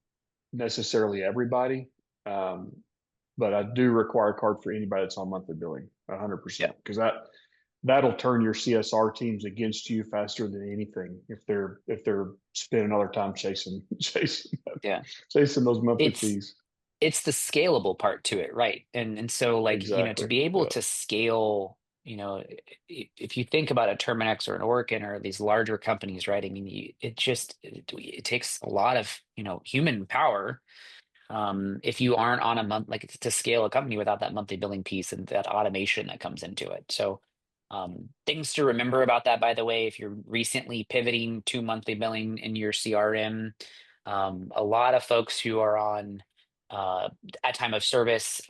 necessarily everybody, but I do require a card for anybody that's on monthly billing, 100%, because that'll turn your CSR teams against you faster than anything if they're spending all their time chasing Yeah. chasing those monthly It's fees. it's the scalable part to it, right? And so, like, to Exactly. be able Yeah. to scale, if you think about a Terminix or an Orkin or these larger companies, right? I mean, it takes a lot of, human power, if you aren't on a month, like, to scale a company without that monthly billing piece and that automation that comes into it. So things to remember about that, by the way, if you're recently pivoting to monthly billing in your CRM, A lot of folks who are on at time of service,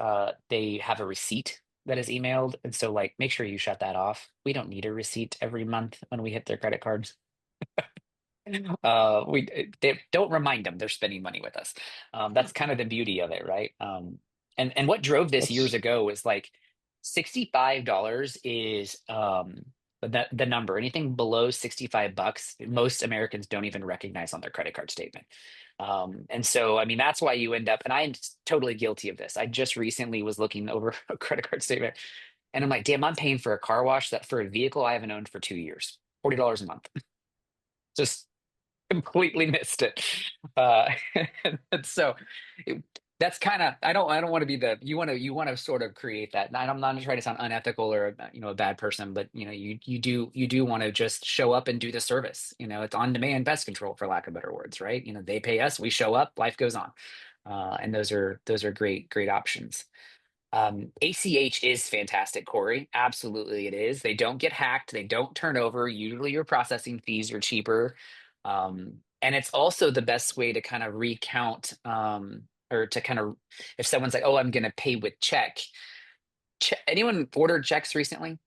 they have a receipt that is emailed. And so like, make sure you shut that off. We don't need a receipt every month when we hit their credit cards. They don't remind them they're spending money with us. That's kind of the beauty of it, right? And what drove this years That's ago was like $65 is the number. Anything below $65, most Americans don't even recognize on their credit card statement. And so, I mean, that's why you end up, and I'm totally guilty of this. I just recently was looking over a credit card statement and I'm like, damn, I'm paying for a car wash that for a vehicle I haven't owned for 2 years, $40 a month. Just completely missed it. Uh, and so it, that's kind of I don't want to be the you want to sort of create that. And I'm not trying to sound unethical or a bad person, but you do want to just show up and do the service. It's on demand pest control for lack of better words, right? They pay us, we show up, life goes on. And those are great options. ACH is fantastic, Corey. Absolutely, it is. They don't get hacked. They don't turn over. Usually, your processing fees are cheaper, and it's also the best way to kind of recount, or to kind of, if someone's like, "Oh, I'm going to pay with check." Anyone ordered checks recently?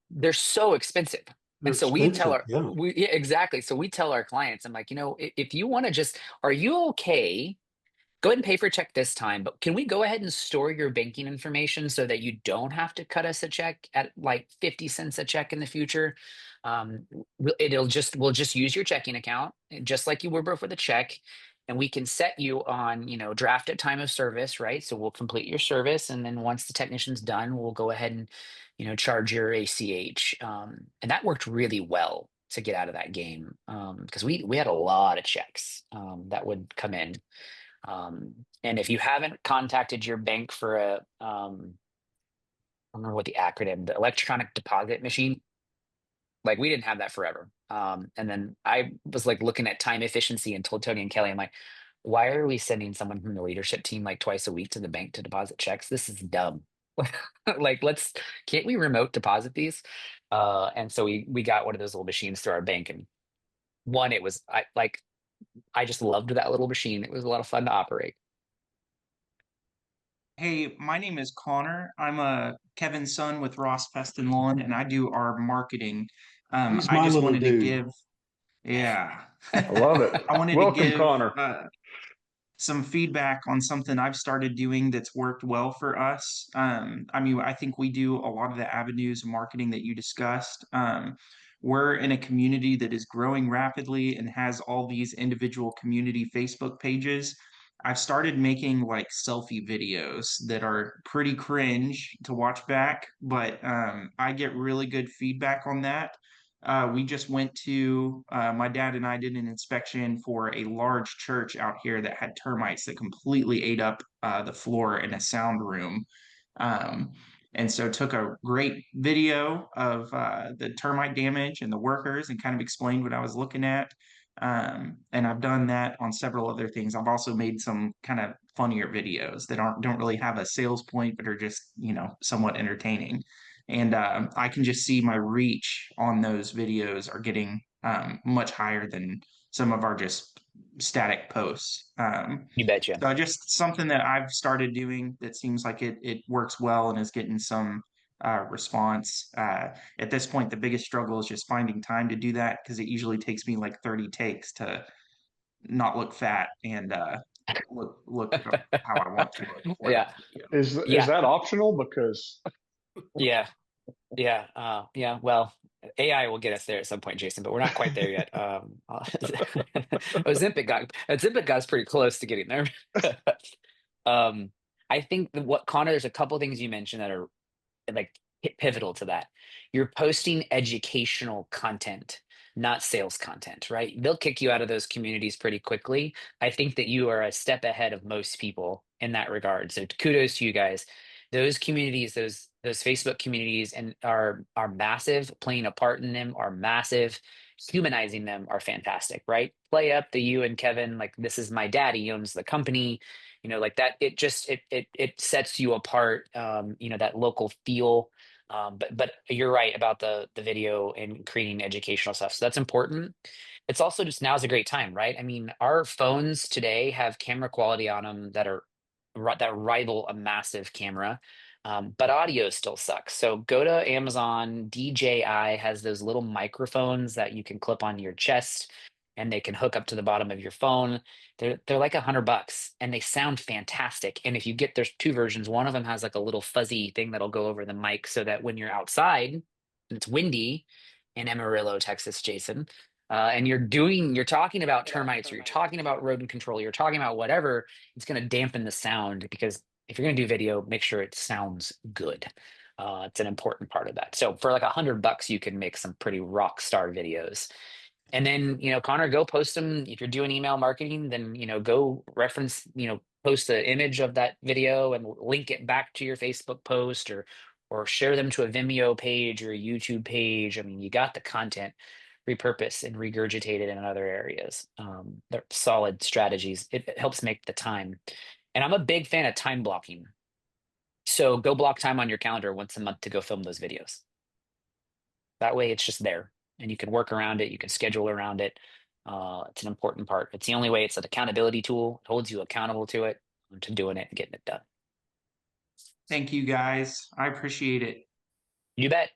They're so expensive. They're And so we tell expensive. our Yeah. we yeah, exactly. So we tell our clients, I'm like, if you want to just, are you okay? Go ahead and pay for a check this time, but can we go ahead and store your banking information so that you don't have to cut us a check at like 50 cents a check in the future? We'll just use your checking account just like you were before the check. And we can set you on, draft at time of service, right? So we'll complete your service. And then once the technician's done, we'll go ahead and, charge your ACH. And that worked really well to get out of that game. Because we had a lot of checks that would come in. And if you haven't contacted your bank for I don't remember what the acronym, the electronic deposit machine, like we didn't have that forever. And then I was like looking at time efficiency and told Tony and Kelly, I'm like, why are we sending someone from the leadership team like twice a week to the bank to deposit checks? This is dumb. Like, can't we remote deposit these? And so we got one of those little machines through our bank, and one, I just loved that little machine. It was a lot of fun to operate. Hey, my name is Connor. I'm Kevin's son with Ross Pest and Lawn, and I do our marketing. He's I my just little wanted to dude. give, yeah, I love it. I wanted to Welcome, give Connor. some feedback on something I've started doing that's worked well for us. I mean, I think we do a lot of the avenues of marketing that you discussed. We're in a community that is growing rapidly and has all these individual community Facebook pages. I've started making like selfie videos that are pretty cringe to watch back, but I get really good feedback on that. We just went to, my dad and I did an inspection for a large church out here that had termites that completely ate up the floor in a sound room. Um, and so took a great video of the termite damage and the workers and kind of explained what I was looking at. And I've done that on several other things. I've also made some kind of funnier videos that don't really have a sales point, but are just, somewhat entertaining. And I can just see my reach on those videos are getting much higher than some of our just static posts. You betcha. So just something that I've started doing that seems like it works well and is getting some response. At this point, the biggest struggle is just finding time to do that because it usually takes me like 30 takes to not look fat and look how I want to look for Yeah. that video. Is Yeah. that optional? Because Yeah. Yeah. Yeah. Well, AI will get us there at some point, Jason, but we're not quite there yet. Ozempic got us pretty close to getting there. um, I think there's a couple things you mentioned that are like pivotal to that. You're posting educational content, not sales content, right? They'll kick you out of those communities pretty quickly. I think that you are a step ahead of most people in that regard. So kudos to you guys. Those communities, those Facebook communities, and are massive. Playing a part in them are massive. Humanizing them are fantastic, right? Play up the you and Kevin, like this is my daddy, he owns the company, like that. It sets you apart. That local feel. But you're right about the video and creating educational stuff. So that's important. it's also just now's a great time, right? I mean, our phones today have camera quality on them that rival a massive camera, but audio still sucks. So go to Amazon. DJI has those little microphones that you can clip onto your chest, and they can hook up to the bottom of your phone. They're like $100, and they sound fantastic. And if you get, there's two versions. One of them has like a little fuzzy thing that'll go over the mic, so that when you're outside and it's windy in Amarillo, Texas, Jason, and you're talking about termites, or you're talking about rodent control, you're talking about whatever, it's going to dampen the sound, because if you're going to do video, make sure it sounds good. It's an important part of that. So for like $100, you can make some pretty rock star videos. And then, Connor, go post them. If you're doing email marketing, then, go reference, post the image of that video and link it back to your Facebook post, or share them to a Vimeo page or a YouTube page. I mean, you got the content, repurpose and regurgitate it in other areas. They're solid strategies. It helps make the time. And I'm a big fan of time blocking. So go block time on your calendar once a month to go film those videos. That way it's just there, and you can work around it. You can schedule around it. It's an important part. It's the only way. It's an accountability tool. It holds you accountable to it, to doing it and getting it done. Thank you guys. I appreciate it. You bet.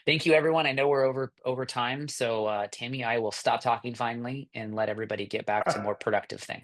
Thank you, everyone. I know we're over time. So Tammy, I will stop talking finally and let everybody get back to more productive things.